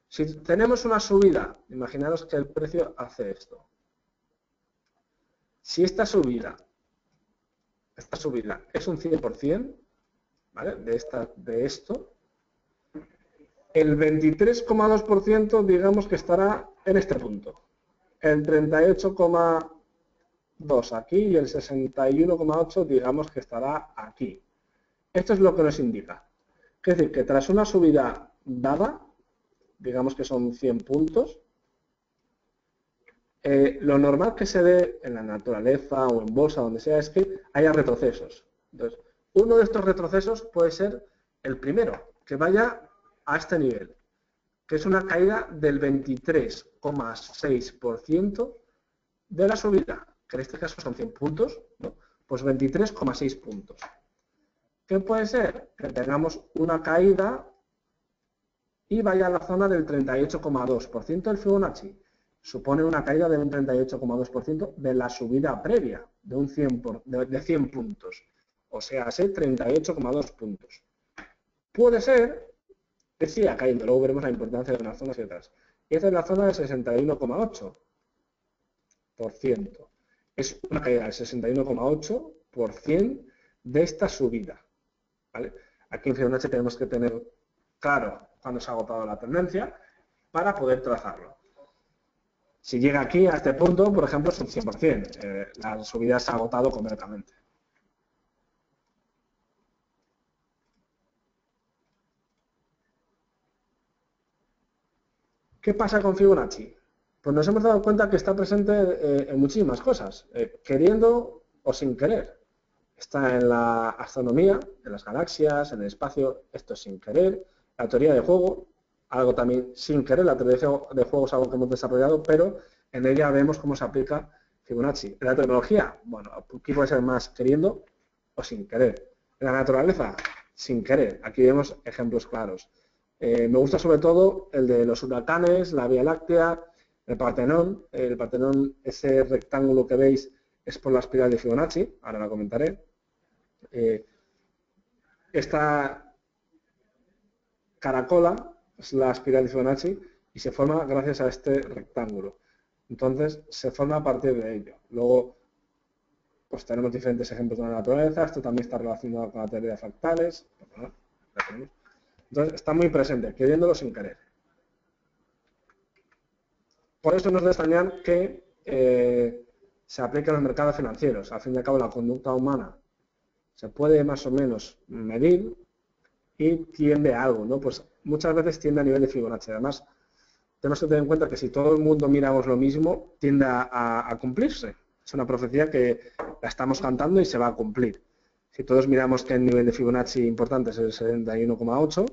Si tenemos una subida, imaginaros que el precio hace esto. Si esta subida es un 100%, ¿vale? De esto, el 23,2% digamos que estará en este punto. El 38,2 aquí y el 61,8 digamos que estará aquí. Esto es lo que nos indica. Es decir, que tras una subida dada, digamos que son 100 puntos, lo normal que se dé en la naturaleza o en bolsa, donde sea, es que haya retrocesos. Entonces, uno de estos retrocesos puede ser el primero, que vaya a este nivel, que es una caída del 23,6% de la subida, que en este caso son 100 puntos, ¿no? Pues 23,6 puntos. ¿Qué puede ser? Que tengamos una caída y vaya a la zona del 38,2% del Fibonacci. Supone una caída de un 38,2% de la subida previa, de 100 puntos. O sea, 38,2 puntos. Puede ser que siga cayendo, luego veremos la importancia de unas zonas y otras. Y esta es la zona del 61,8%. Es una caída del 61,8% de esta subida. ¿Vale? Aquí en Fibonacci tenemos que tener claro cuando se ha agotado la tendencia para poder trazarlo. Si llega aquí a este punto, por ejemplo, es un 100%. La subida se ha agotado completamente. ¿Qué pasa con Fibonacci? Pues nos hemos dado cuenta que está presente en muchísimas cosas, queriendo o sin querer. Está en la astronomía, en las galaxias, en el espacio, esto es sin querer. La teoría de juego, algo también sin querer, la teoría de juego es algo que hemos desarrollado, pero en ella vemos cómo se aplica Fibonacci. En la tecnología, bueno, aquí puede ser más queriendo o sin querer. En la naturaleza, sin querer. Aquí vemos ejemplos claros. Me gusta sobre todo el de los huracanes, la Vía Láctea, el Partenón. El Partenón, ese rectángulo que veis, es por la espiral de Fibonacci, ahora la comentaré. Esta caracola es la espiral de Fibonacci y se forma gracias a este rectángulo. Entonces, se forma a partir de ello. Luego, pues tenemos diferentes ejemplos de la naturaleza. Esto también está relacionado con la teoría de fractales. Entonces, está muy presente, queriéndolo sin querer. Por eso no es de extrañar que se aplique en los mercados financieros. Al fin y al cabo, la conducta humana se puede más o menos medir y tiende a algo, ¿no? Pues muchas veces tiende a nivel de Fibonacci. Además, tenemos que tener en cuenta que si todo el mundo miramos lo mismo, tiende a cumplirse. Es una profecía que la estamos cantando y se va a cumplir. Si todos miramos que el nivel de Fibonacci importante es el 71,8,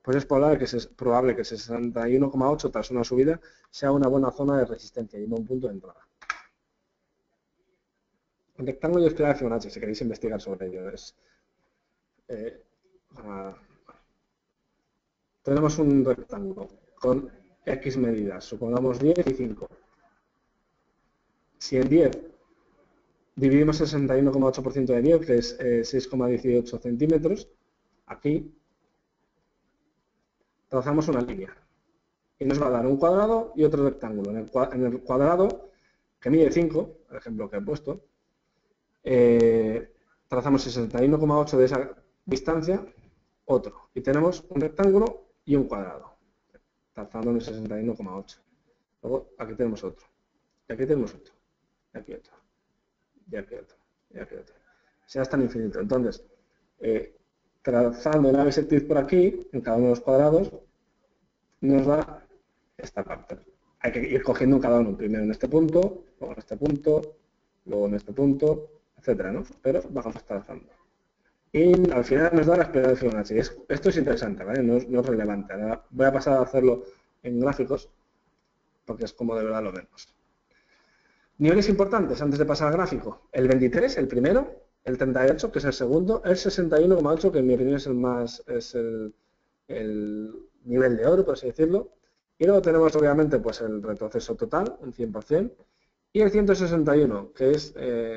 pues es probable que ese 61,8 tras una subida sea una buena zona de resistencia y no un punto de entrada. El rectángulo y espiral de Fibonacci, si queréis investigar sobre ello, tenemos un rectángulo con X medidas, supongamos 10 y 5. Si en 10 dividimos el 61,8% de 10, que es 6,18 centímetros, aquí trazamos una línea. Y nos va a dar un cuadrado y otro rectángulo. En el cuadrado, que mide 5, el ejemplo que he puesto, trazamos el 61,8 de esa distancia, otro. Y tenemos un rectángulo y un cuadrado, trazando en el 61,8. Luego aquí tenemos otro. Y aquí tenemos otro. Y aquí otro. Y aquí otro. Y aquí otro. Sea hasta el infinito. Entonces, trazando una bisectriz por aquí, en cada uno de los cuadrados, nos da esta parte. Hay que ir cogiendo cada uno, primero en este punto, luego en este punto, luego en este punto, etcétera, ¿no? Pero vamos trazando. Y al final nos da la espiral de Fibonacci. Esto es interesante, ¿vale? No es relevante. Ahora voy a pasar a hacerlo en gráficos, porque es como de verdad lo vemos. Niveles importantes antes de pasar al gráfico. El 23, el primero, el 38, que es el segundo, el 61,8, que en mi opinión es el nivel de oro, por así decirlo. Y luego tenemos, obviamente, pues el retroceso total, un 100%, y el 161, que es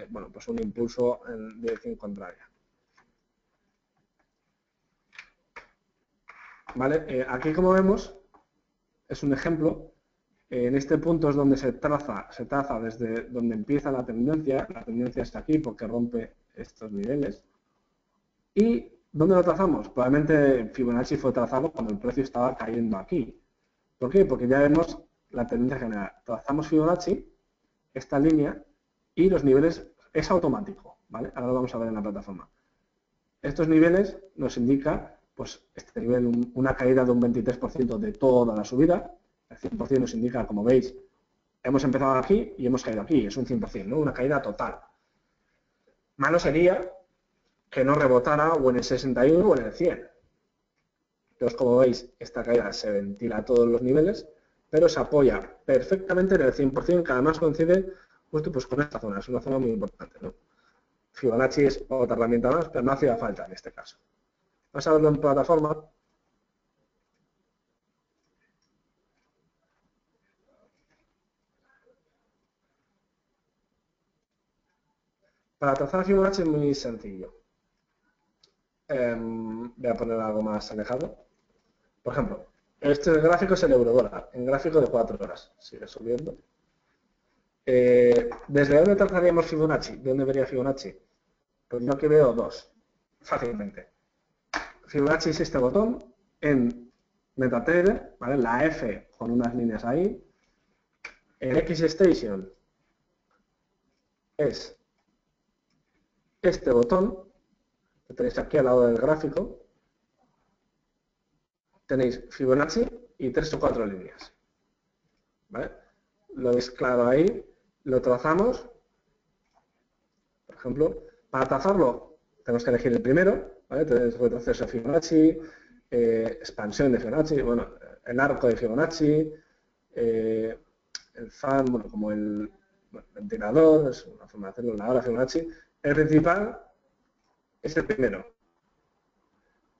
bueno, pues un impulso en dirección contraria. ¿Vale? Aquí, como vemos, es un ejemplo. En este punto es donde se traza desde donde empieza la tendencia está aquí porque rompe estos niveles. ¿Y dónde lo trazamos? Probablemente Fibonacci fue trazado cuando el precio estaba cayendo aquí. ¿Por qué? Porque ya vemos la tendencia general. Trazamos Fibonacci, esta línea, y los niveles es automático, ¿vale? Ahora lo vamos a ver en la plataforma. Estos niveles nos indican, pues, este nivel, una caída de un 23% de toda la subida. El 100% nos indica, como veis, hemos empezado aquí y hemos caído aquí, es un 100%, ¿no? Una caída total. Malo sería que no rebotara o en el 61 o en el 100. Entonces, como veis, esta caída se ventila a todos los niveles, pero se apoya perfectamente en el 100%, que además coincide justo pues, con esta zona. Es una zona muy importante, ¿no? Fibonacci es otra herramienta más, pero no hacía falta en este caso. Vamos a verlo en plataforma. Para trazar Fibonacci es muy sencillo. Voy a poner algo más alejado. Por ejemplo, este gráfico es el euro-dólar, en gráfico de 4 horas. Sigue subiendo. ¿Desde dónde trazaríamos Fibonacci? ¿De dónde vería Fibonacci? Pues yo aquí veo dos, fácilmente. Fibonacci es este botón en MetaTrader, ¿vale? La F con unas líneas ahí. El X-Station es este botón que tenéis aquí al lado del gráfico. Tenéis Fibonacci y 3 o 4 líneas. ¿vale? Lo veis claro ahí, lo trazamos. Por ejemplo, para trazarlo tenemos que elegir el primero, ¿vale? Entonces, retroceso de Fibonacci, expansión de Fibonacci, bueno, el arco de Fibonacci, el fan, bueno, como el ventilador, es una forma de hacerlo, la hora Fibonacci. El principal es el primero.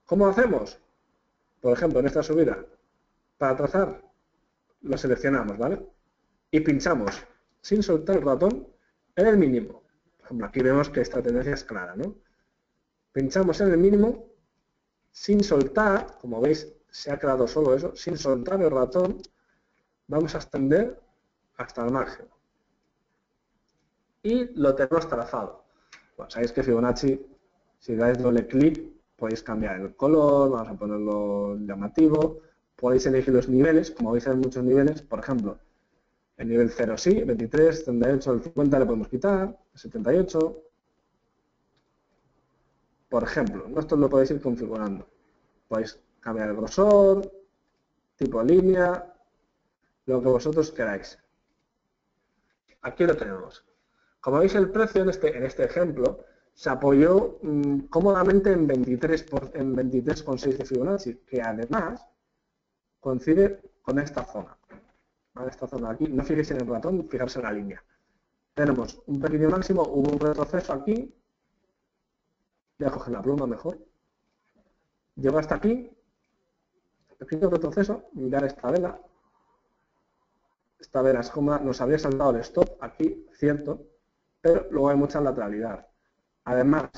¿Cómo lo hacemos? Por ejemplo, en esta subida, para trazar, lo seleccionamos, ¿vale? Y pinchamos, sin soltar el ratón, en el mínimo. Por ejemplo, aquí vemos que esta tendencia es clara, ¿no? Pinchamos en el mínimo, sin soltar, como veis, se ha creado solo eso, sin soltar el ratón, vamos a extender hasta el máximo. Y lo tenemos trazado. Bueno, sabéis que Fibonacci, si dais doble clic, podéis cambiar el color, vamos a ponerlo llamativo, podéis elegir los niveles, como veis hay muchos niveles, por ejemplo, el nivel 0 sí, 23, 38, el 50 le podemos quitar, el 78. Por ejemplo, esto lo podéis ir configurando. Podéis cambiar el grosor, tipo de línea, lo que vosotros queráis. Aquí lo tenemos. Como veis, el precio en este ejemplo se apoyó cómodamente en 23,6 de Fibonacci, que además coincide con esta zona. ¿Vale? Esta zona aquí, no fijéis en el ratón, fijarse en la línea. Tenemos un pequeño máximo, hubo un retroceso aquí. Voy a coger la pluma mejor. Llegó hasta aquí, pequeño retroceso, mirar esta vela. Esta vela es como nos habría saltado el stop aquí, cierto, pero luego hay mucha lateralidad. Además,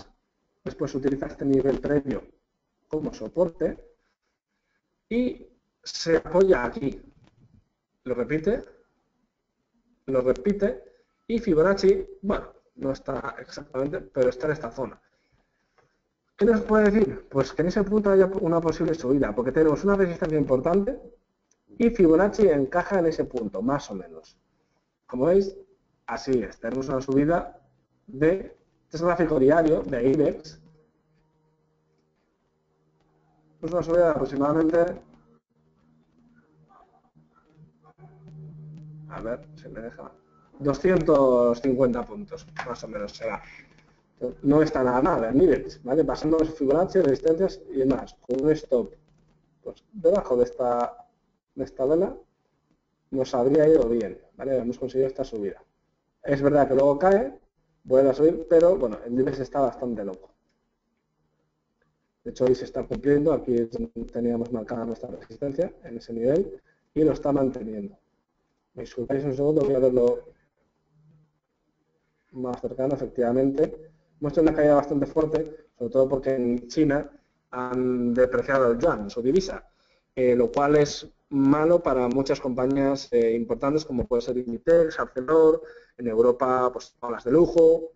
después utiliza este nivel previo como soporte y se apoya aquí. Lo repite y Fibonacci, bueno, no está exactamente, pero está en esta zona. ¿Qué nos puede decir? Pues que en ese punto haya una posible subida, porque tenemos una resistencia importante y Fibonacci encaja en ese punto, más o menos. Como veis, así es, tenemos una subida de este gráfico diario de IBEX. Es una subida de aproximadamente, a ver si me deja, 250 puntos, más o menos será. No está nada en IBEX, ¿vale? Pasando los Fibonacci, resistencias y demás, con un stop pues, debajo de esta vela, nos habría ido bien, ¿vale? Hemos conseguido esta subida. Es verdad que luego cae, vuelve a subir, pero bueno, el IBEX está bastante loco. De hecho, hoy se está cumpliendo, aquí teníamos marcada nuestra resistencia en ese nivel y lo está manteniendo. Me disculpáis un segundo, voy a verlo más cercano, efectivamente. Muestra una caída bastante fuerte, sobre todo porque en China han depreciado el yuan, su divisa, lo cual es malo para muchas compañías importantes como puede ser Inditex, Arcelor, en Europa pues todas las de lujo,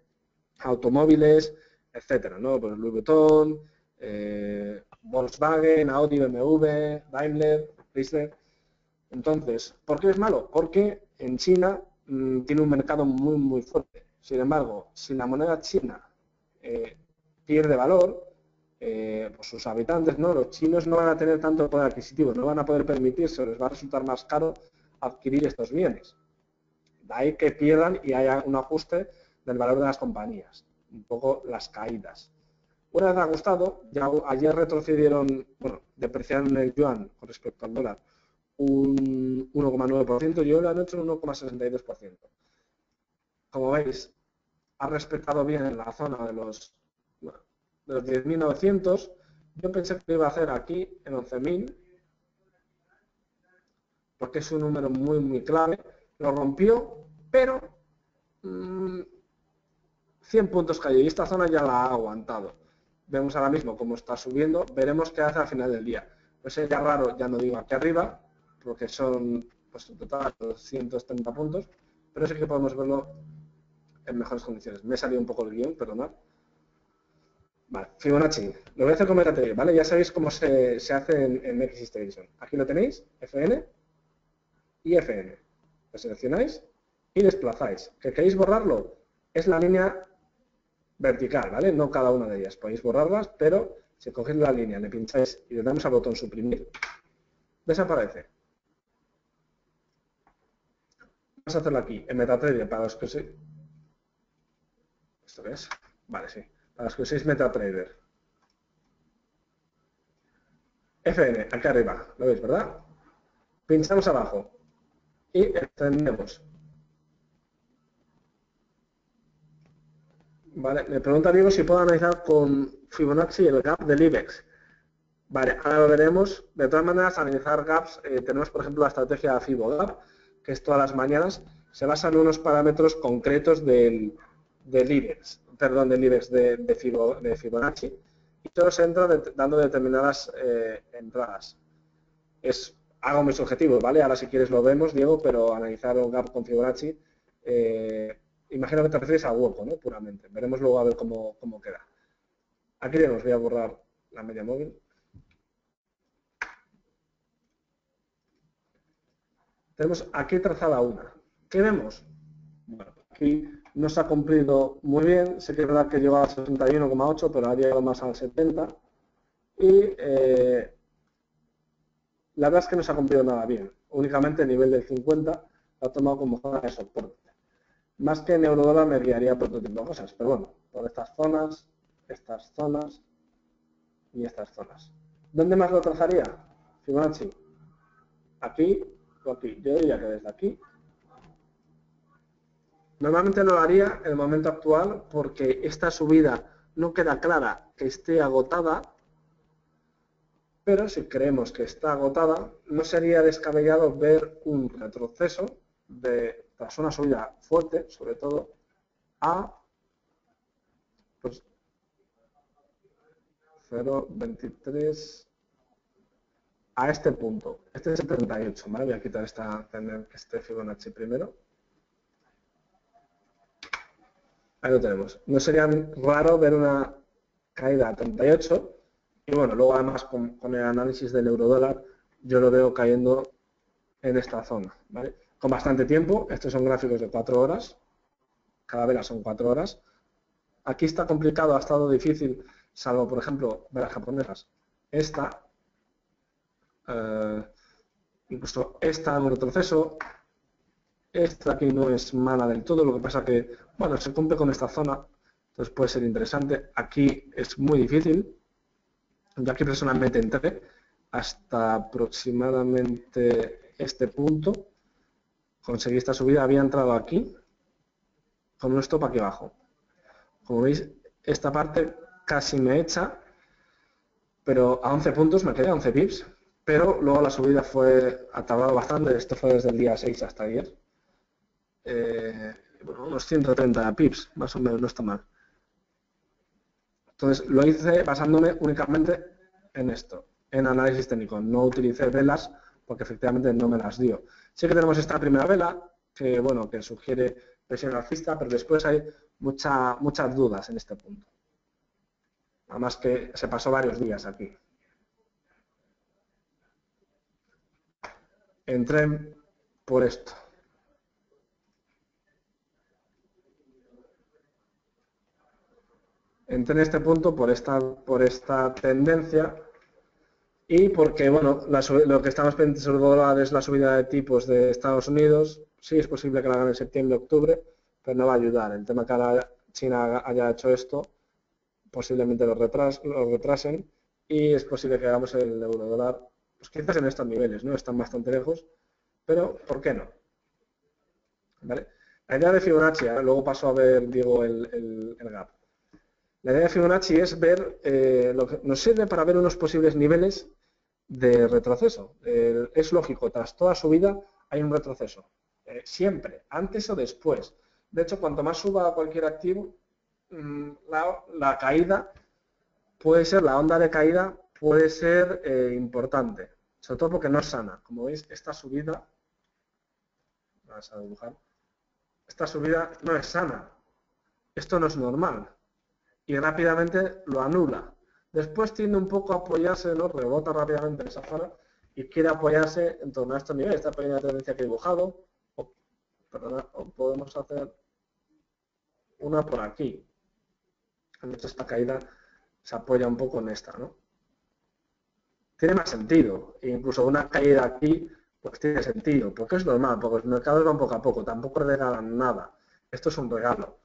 automóviles, etcétera, ¿no? Pues Louis Vuitton, Volkswagen, Audi, BMW, Daimler, Chrysler. Entonces, ¿por qué es malo? Porque en China tiene un mercado muy fuerte. Sin embargo, si la moneda china pierde valor, pues sus habitantes, ¿no? Los chinos no van a tener tanto poder adquisitivo, no van a poder permitirse, les va a resultar más caro adquirir estos bienes. De ahí que pierdan y haya un ajuste del valor de las compañías, un poco las caídas. Una vez ajustado, ya ayer retrocedieron, bueno, depreciaron el yuan con respecto al dólar un 1,9% y hoy lo han hecho un 1,62%. Como veis, ha respetado bien en la zona de los 10.900. Yo pensé que lo iba a hacer aquí en 11.000, porque es un número muy clave. Lo rompió, pero 100 puntos cayó y esta zona ya la ha aguantado. Vemos ahora mismo cómo está subiendo, veremos qué hace al final del día. No sería raro, ya no digo aquí arriba, porque son pues, en total 230 puntos, pero sí que podemos verlo en mejores condiciones. Me he salido un poco el guión, perdonad. Vale, Fibonacci, lo voy a hacer con MetaTrader, ¿vale? Ya sabéis cómo se hace en XStation. Aquí lo tenéis, FN y FN. Lo seleccionáis y desplazáis. ¿Que queréis borrarlo? Es la línea vertical, ¿vale? No cada una de ellas. Podéis borrarlas, pero si cogéis la línea, le pincháis y le damos al botón suprimir, desaparece. vamos a hacerlo aquí, en MetaTrader, para los que uséis... ¿Esto qué es? Vale, sí. Para los que uséis MetaTrader. FN, aquí arriba, ¿lo veis, verdad? Pinchamos abajo y extendemos. Vale, me pregunta Diego si puedo analizar con Fibonacci el gap del IBEX. Vale, ahora lo veremos. De todas maneras, analizar gaps, tenemos por ejemplo la estrategia FiboGap, que es todas las mañanas, se basa en unos parámetros concretos del IBEX, perdón, del IBEX de Fibonacci, y todo se entra dando determinadas entradas. Es algo muy subjetivo, ¿vale? Ahora si quieres lo vemos, Diego, pero analizar un gap con Fibonacci, imagino que te refieres a hueco, ¿no? Puramente. Veremos luego a ver cómo queda. Aquí tenemos, voy a borrar la media móvil. Tenemos aquí trazada una. ¿Qué vemos? Bueno, aquí no se ha cumplido muy bien. Sé que es verdad que llegó a 61,8, pero ha llegado más al 70. Y la verdad es que no se ha cumplido nada bien. Únicamente el nivel del 50 lo ha tomado como zona de soporte. Más que en eurodólar me guiaría por otro tipo de cosas. Pero bueno, por estas zonas y estas zonas. ¿Dónde más lo trazaría? Fibonacci. Aquí o aquí. Yo diría que desde aquí. Normalmente no lo haría en el momento actual porque esta subida no queda clara que esté agotada, pero si creemos que está agotada, no sería descabellado ver un retroceso tras una subida fuerte, sobre todo, a pues, 0,23 a este punto. Este es el 38, ¿vale? Voy a quitar este Fibonacci primero. Ahí lo tenemos. No sería raro ver una caída a 38 y bueno, luego además con el análisis del eurodólar yo lo veo cayendo en esta zona, ¿vale? Con bastante tiempo, estos son gráficos de 4 horas, cada vela son 4 horas. Aquí está complicado, ha estado difícil, salvo por ejemplo velas japonesas. Esta, incluso esta en un retroceso. Esta aquí no es mala del todo, lo que pasa que, bueno, se cumple con esta zona, entonces puede ser interesante. Aquí es muy difícil. Yo aquí personalmente entré hasta aproximadamente este punto. Conseguí esta subida, había entrado aquí con un stop aquí abajo. Como veis, esta parte casi me echa, pero a 11 puntos me quedé, 11 pips, pero luego la subida ha tardado bastante, esto fue desde el día 6 hasta ayer. Bueno, unos 130 pips, más o menos, no está mal. Entonces, lo hice basándome únicamente en esto, en análisis técnico. No utilicé velas porque efectivamente no me las dio. Sí que tenemos esta primera vela, que bueno, que sugiere presión alcista, pero después hay muchas dudas en este punto. Además que se pasó varios días aquí. Entré por esto. Entré en este punto por esta tendencia y porque, bueno, lo que estamos pendientes sobre dólar es la subida de tipos de Estados Unidos. Sí, es posible que la hagan en septiembre, octubre, pero no va a ayudar. El tema que ahora China haya hecho esto, posiblemente lo retrasen y es posible que hagamos el euro-dólar, pues quizás en estos niveles, ¿no? Están bastante lejos, pero ¿por qué no? ¿Vale? La idea de Fibonacci, luego paso a ver, digo, el gap. La idea de Fibonacci es ver, nos sirve para ver unos posibles niveles de retroceso. Es lógico, tras toda subida hay un retroceso. Siempre, antes o después. De hecho, cuanto más suba cualquier activo, la caída puede ser, la onda de caída puede ser importante. Sobre todo porque no es sana. Como veis, esta subida, vamos a dibujar, esta subida no es sana. Esto no es normal. Y rápidamente lo anula. Después tiende un poco a apoyarse, ¿no? Rebota rápidamente en esa zona y quiere apoyarse en torno a estos niveles, esta pequeña tendencia que he dibujado, o podemos hacer una por aquí. De hecho, esta caída se apoya un poco en esta, ¿no? Tiene más sentido, e incluso una caída aquí pues tiene sentido, porque es normal, porque los mercados van poco a poco, tampoco regalan nada. Esto es un regalo,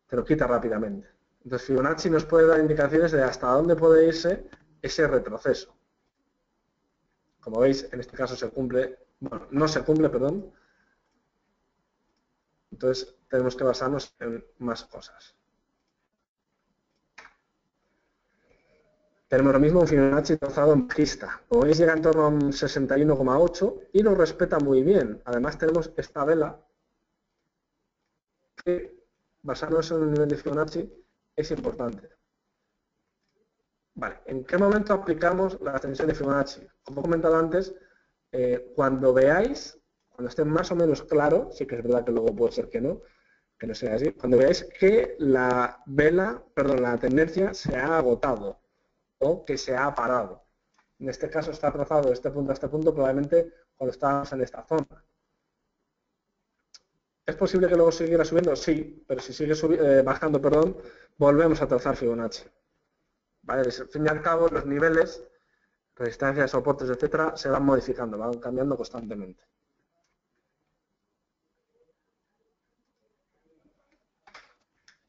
te lo quita rápidamente. Entonces Fibonacci nos puede dar indicaciones de hasta dónde puede irse ese retroceso. Como veis, en este caso se cumple, bueno, no se cumple, perdón. Entonces tenemos que basarnos en más cosas. Tenemos lo mismo un Fibonacci trazado en bajista. Como veis, llega en torno a un 61,8 y lo respeta muy bien. Además tenemos esta vela que basarnos en un nivel de Fibonacci es importante. Vale, ¿en qué momento aplicamos la extensión de Fibonacci? Como he comentado antes, cuando veáis, cuando esté más o menos claro, sí que es verdad que luego puede ser que no sea así, cuando veáis que la vela, perdón, la tendencia se ha agotado o que se ha parado. En este caso está trazado de este punto a este punto, probablemente cuando estábamos en esta zona. ¿Es posible que luego siguiera subiendo? Sí, pero si sigue bajando, perdón, volvemos a trazar Fibonacci. ¿Vale? Al fin y al cabo, los niveles, resistencias, soportes, etcétera, se van modificando, van cambiando constantemente.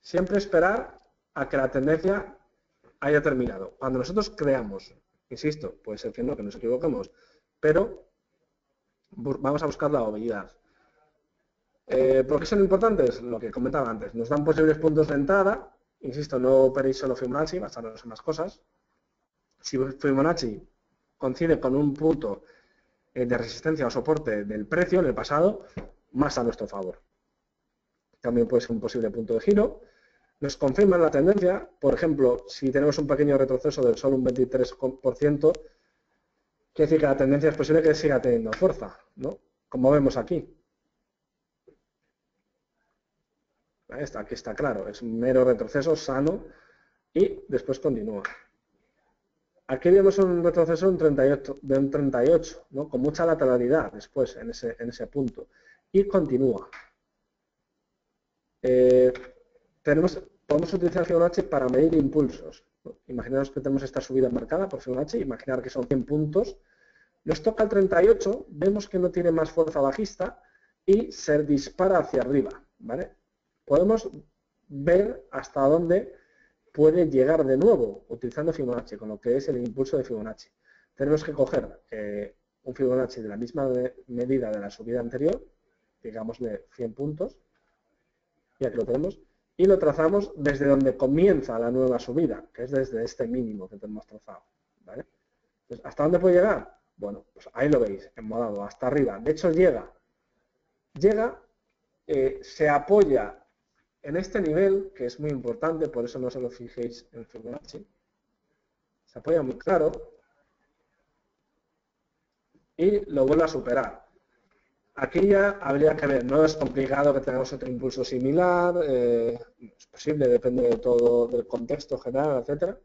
Siempre esperar a que la tendencia haya terminado. Cuando nosotros creamos, insisto, puede ser que no, que nos equivoquemos, pero vamos a buscar la habilidad. ¿Por qué son importantes? Lo que comentaba antes, nos dan posibles puntos de entrada, insisto, no operéis solo Fibonacci, basaros en más cosas. Si Fibonacci coincide con un punto de resistencia o soporte del precio en el pasado, más a nuestro favor. También puede ser un posible punto de giro. Nos confirman la tendencia, por ejemplo, si tenemos un pequeño retroceso del solo un 23%, quiere decir que la tendencia es posible que siga teniendo fuerza, ¿no? Como vemos aquí. Aquí está claro, es un mero retroceso sano y después continúa. Aquí vemos un retroceso de un 38, ¿no? Con mucha lateralidad después en ese punto. Y continúa. Podemos utilizar Fibonacci para medir impulsos, ¿no? Imaginaos que tenemos esta subida marcada por Fibonacci, imaginar que son 100 puntos. Nos toca el 38, vemos que no tiene más fuerza bajista y se dispara hacia arriba, ¿vale? Podemos ver hasta dónde puede llegar de nuevo utilizando Fibonacci, con lo que es el impulso de Fibonacci. Tenemos que coger un Fibonacci de la misma medida de la subida anterior, digamos de 100 puntos, y aquí lo tenemos, y lo trazamos desde donde comienza la nueva subida, que es desde este mínimo que tenemos trazado, ¿vale? Entonces, ¿hasta dónde puede llegar? Bueno, pues ahí lo veis, en modado, hasta arriba. De hecho, llega, se apoya en este nivel, que es muy importante, por eso no se lo fijéis en Fibonacci, se apoya muy claro y lo vuelve a superar. Aquí ya habría que ver, no es complicado que tengamos otro impulso similar, es posible, depende de todo, del contexto general, etcétera,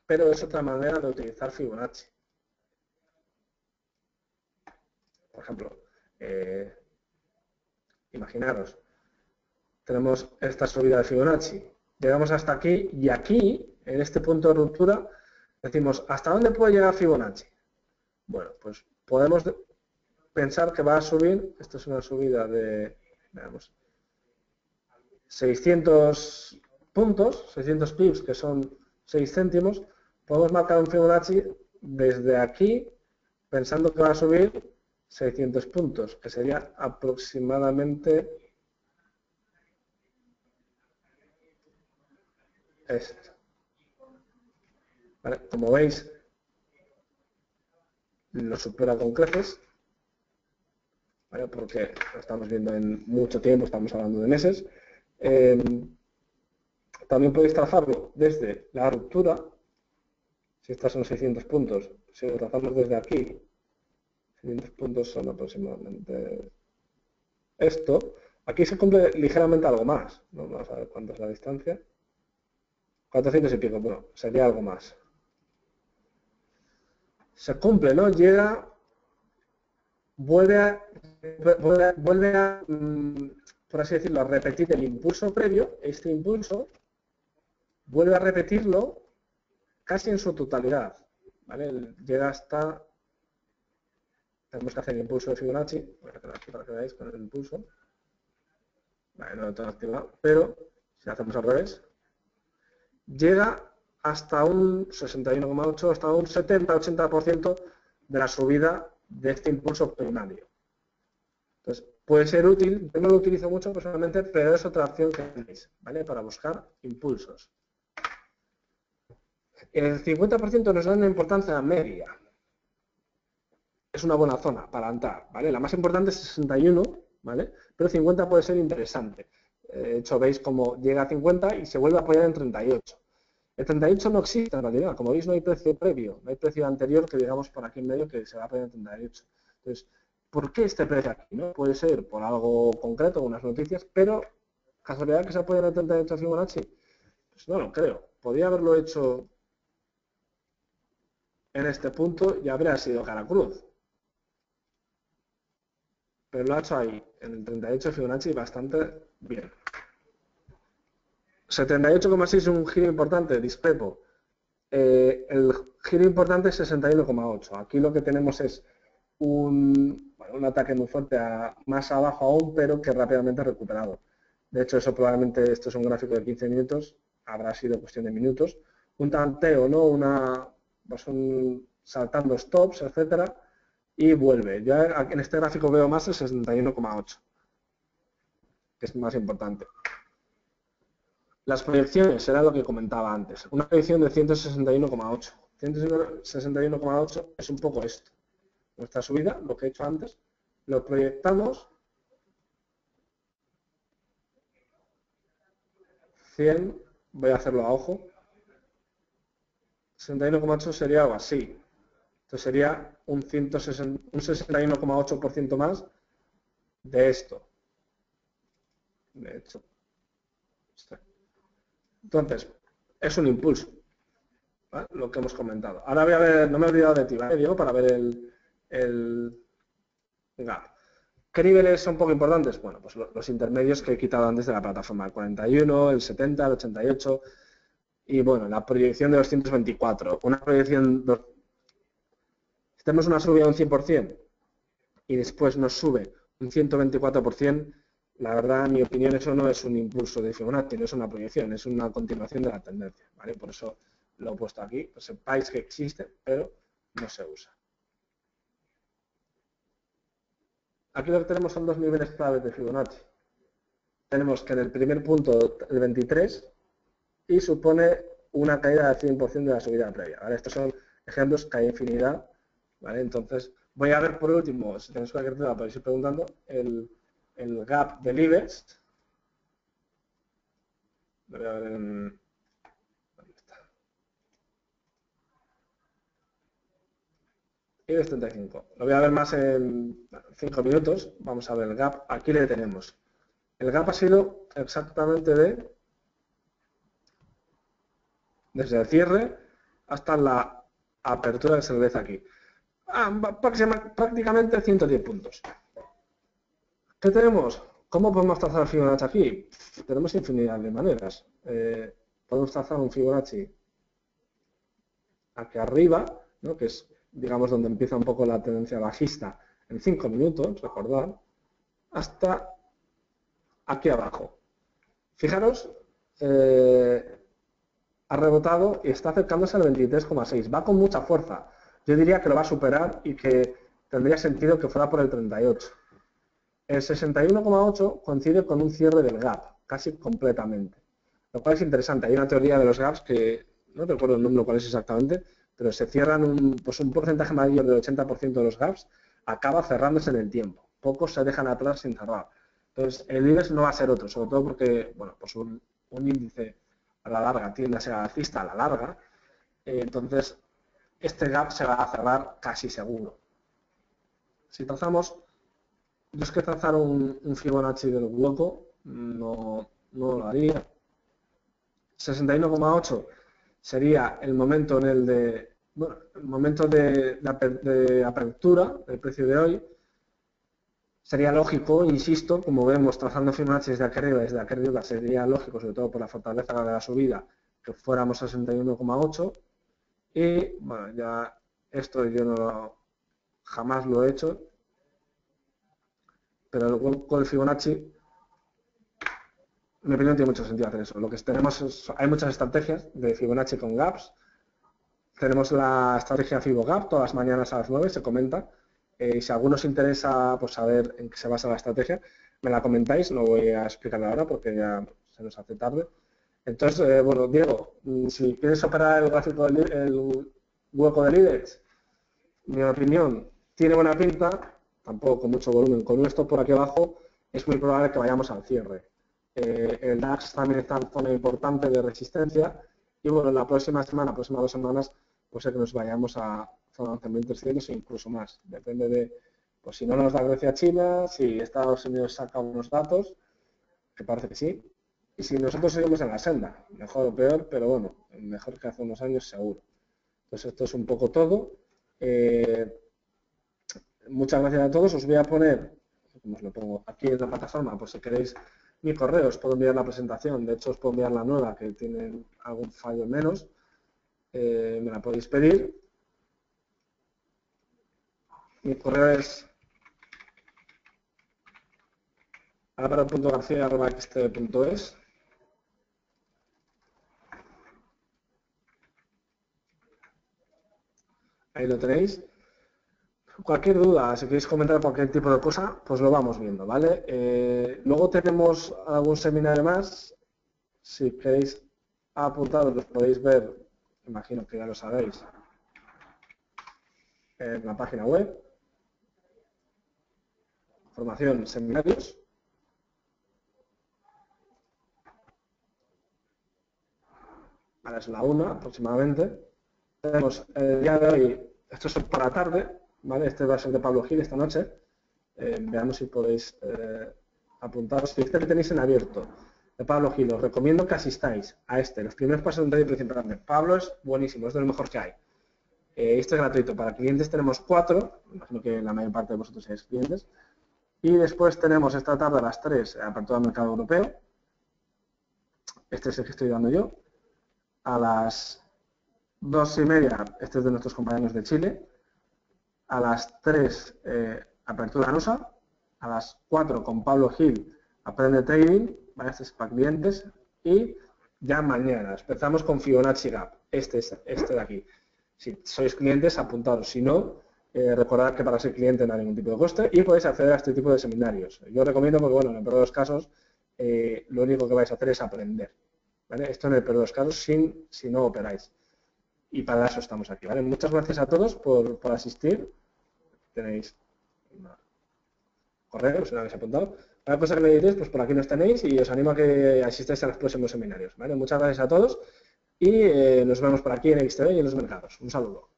pero es otra manera de utilizar Fibonacci. Por ejemplo, imaginaros, tenemos esta subida de Fibonacci, llegamos hasta aquí y aquí, en este punto de ruptura, decimos, ¿hasta dónde puede llegar Fibonacci? Bueno, pues podemos pensar que va a subir, esto es una subida de, veamos, 600 puntos, 600 pips, que son 6 céntimos, podemos marcar un Fibonacci desde aquí, pensando que va a subir 600 puntos, que sería aproximadamente esto. ¿Vale? Como veis, lo supera con creces, ¿vale? Porque lo estamos viendo en mucho tiempo, estamos hablando de meses. También podéis trazarlo desde la ruptura, si estas son 600 puntos, si lo trazamos desde aquí, 600 puntos son aproximadamente esto. Aquí se cumple ligeramente algo más, ¿no? Vamos a ver cuánto es la distancia. 400 y pico, bueno, sería algo más. Se cumple, ¿no? Llega, vuelve a por así decirlo, a repetir el impulso previo, este impulso, vuelve a repetirlo casi en su totalidad, ¿vale? Llega hasta tenemos que hacer el impulso de Fibonacci, voy a hacer aquí para que veáis con el impulso. Vale, no lo tengo activado, pero si hacemos al revés, llega hasta un 61,8, hasta un 70-80% de la subida de este impulso primario. Entonces, puede ser útil, yo no lo utilizo mucho personalmente, pero es otra opción que tenéis, ¿vale? Para buscar impulsos. El 50% nos da una importancia media. Es una buena zona para entrar, ¿vale? La más importante es 61, ¿vale? Pero 50 puede ser interesante. De hecho, veis cómo llega a 50 y se vuelve a apoyar en 38. El 38 no existe en realidad, como veis no hay precio previo, no hay precio anterior que digamos por aquí en medio que se va a apoyar en 38. Entonces, ¿por qué este precio aquí? ¿No? Puede ser por algo concreto, unas noticias, pero ¿casualidad que se apoya en el 38 Fibonacci? Pues no lo creo. Podría haberlo hecho en este punto y habría sido cara cruz. Pero lo ha hecho ahí, en el 38 Fibonacci, bastante bien. 78,6 es un giro importante, discrepo. El giro importante es 61,8. Aquí lo que tenemos es un ataque muy fuerte más abajo aún, pero que rápidamente ha recuperado. De hecho, eso probablemente, esto es un gráfico de 15 minutos, habrá sido cuestión de minutos. Un tanteo, ¿no? Saltando stops, etcétera, y vuelve. Ya en este gráfico veo más el 61,8, que es más importante. Las proyecciones, era lo que comentaba antes. Una proyección de 161,8. 161,8 es un poco esto. Nuestra subida, lo que he hecho antes, lo proyectamos 100, voy a hacerlo a ojo, 61,8 sería algo así. Entonces sería un 61,8% más de esto. De hecho. Entonces, es un impulso, ¿vale? Lo que hemos comentado. Ahora voy a ver, no me he olvidado de ti, ¿vale, Diego? Para ver el gap. ¿Qué niveles son poco importantes? Bueno, pues los intermedios que he quitado antes de la plataforma, el 41, el 70, el 88 y bueno, la proyección de 224. Una proyección, si tenemos una subida de un 100% y después nos sube un 124%, la verdad, en mi opinión, eso no es un impulso de Fibonacci, no es una proyección, es una continuación de la tendencia, ¿vale? Por eso lo he puesto aquí, pues sepáis que existe, pero no se usa. Aquí lo que tenemos son dos niveles claves de Fibonacci. Tenemos que en el primer punto, el 23, y supone una caída del 100% de la subida previa, ¿vale? Estos son ejemplos que hay infinidad, ¿vale? Entonces, voy a ver por último, si tenéis cualquier duda podéis ir preguntando, el gap del IBEX. Lo voy a ver en... ¿Dónde está? IBEX 35. Lo voy a ver más en 5 minutos. Vamos a ver el gap. Aquí le tenemos. El gap ha sido exactamente desde el cierre hasta la apertura de cerveza aquí. Prácticamente 110 puntos. ¿Qué tenemos? ¿Cómo podemos trazar Fibonacci aquí? Tenemos infinidad de maneras. Podemos trazar un Fibonacci aquí arriba, ¿no? Que es, digamos, donde empieza un poco la tendencia bajista en 5 minutos, recordad, hasta aquí abajo. Fijaros, ha rebotado y está acercándose al 23,6. Va con mucha fuerza. Yo diría que lo va a superar y que tendría sentido que fuera por el 38. El 61,8 coincide con un cierre del gap, casi completamente. Lo cual es interesante. Hay una teoría de los gaps que, no recuerdo el número cuál es exactamente, pero se cierran un porcentaje mayor del 80% de los gaps, acaba cerrándose en el tiempo. Pocos se dejan atrás sin cerrar. Entonces, el IBEX no va a ser otro, sobre todo porque, bueno, pues un índice a la larga tiende a ser alcista a la larga, entonces este gap se va a cerrar casi seguro. Si trazamos, yo es que trazar un Fibonacci del hueco no lo haría. 61,8 sería el momento en el momento de apertura del precio de hoy. Sería lógico, insisto, como vemos trazando Fibonacci desde aquí arriba, sería lógico, sobre todo por la fortaleza de la subida, que fuéramos a 61,8 y bueno, ya esto yo no jamás lo he hecho, pero el hueco del Fibonacci, en mi opinión, tiene mucho sentido hacer eso. Lo que tenemos hay muchas estrategias de Fibonacci con gaps. Tenemos la estrategia FiboGap, todas las mañanas a las 9 se comenta. Y si a alguno os interesa pues, saber en qué se basa la estrategia, me la comentáis, no voy a explicarla ahora porque ya se nos hace tarde. Entonces, bueno, Diego, si quieres operar el gráfico el hueco del IBEX, mi opinión, tiene buena pinta, tampoco con mucho volumen. Con esto por aquí abajo es muy probable que vayamos al cierre. El DAX también está en zona importante de resistencia y bueno, la próxima semana, próximas 2 semanas, pues es que nos vayamos a zona 11.300 e incluso más. Depende de, pues si no nos da Grecia-China, si Estados Unidos saca unos datos, que parece que sí, y si nosotros seguimos en la senda, mejor o peor, pero bueno, mejor que hace unos años seguro. Entonces esto es un poco todo. Muchas gracias a todos. Os voy a poner, como os lo pongo aquí en la plataforma, pues si queréis mi correo, os puedo enviar la presentación. De hecho, os puedo enviar la nueva, que tiene algún fallo menos. Me la podéis pedir. Mi correo es alvaro.garcia@xtv.es. Ahí lo tenéis. Cualquier duda, si queréis comentar cualquier tipo de cosa, pues lo vamos viendo, ¿vale? Luego tenemos algún seminario más. Si queréis apuntaros, los podéis ver, imagino que ya lo sabéis, en la página web. Formación, seminarios. Ahora es la 1 aproximadamente. Tenemos el día de hoy, esto es para la tarde, ¿vale? Este va a ser de Pablo Gil esta noche. Veamos si podéis apuntaros. Si este que tenéis en abierto, de Pablo Gil, os recomiendo que asistáis a este. Los primeros pasos de un trading principiante. Pablo es buenísimo, es de lo mejor que hay. Esto es gratuito. Para clientes tenemos 4, imagino que la mayor parte de vosotros sois clientes. Y después tenemos esta tarde a las 3, apertura del mercado europeo. Este es el que estoy dando yo. A las 2:30, este es de nuestros compañeros de Chile. A las 3, apertura ANUSA. A las 4, con Pablo Gil, aprende trading, ¿vale? Este es para clientes. Y ya mañana empezamos con Fibonacci Gap, este de aquí. Si sois clientes, apuntaros. Si no, recordad que para ser cliente no hay ningún tipo de coste y podéis acceder a este tipo de seminarios. Yo os recomiendo porque, bueno, en el peor de los casos, lo único que vais a hacer es aprender, ¿vale? Esto en el peor de los casos si no operáis. Y para eso estamos aquí, ¿vale? Muchas gracias a todos por asistir. Tenéis correo, si no habéis apuntado. Cada cosa que necesitéis, pues por aquí nos tenéis y os animo a que asistáis a los próximos seminarios, ¿vale? Muchas gracias a todos y nos vemos por aquí en XTV y en los mercados. Un saludo.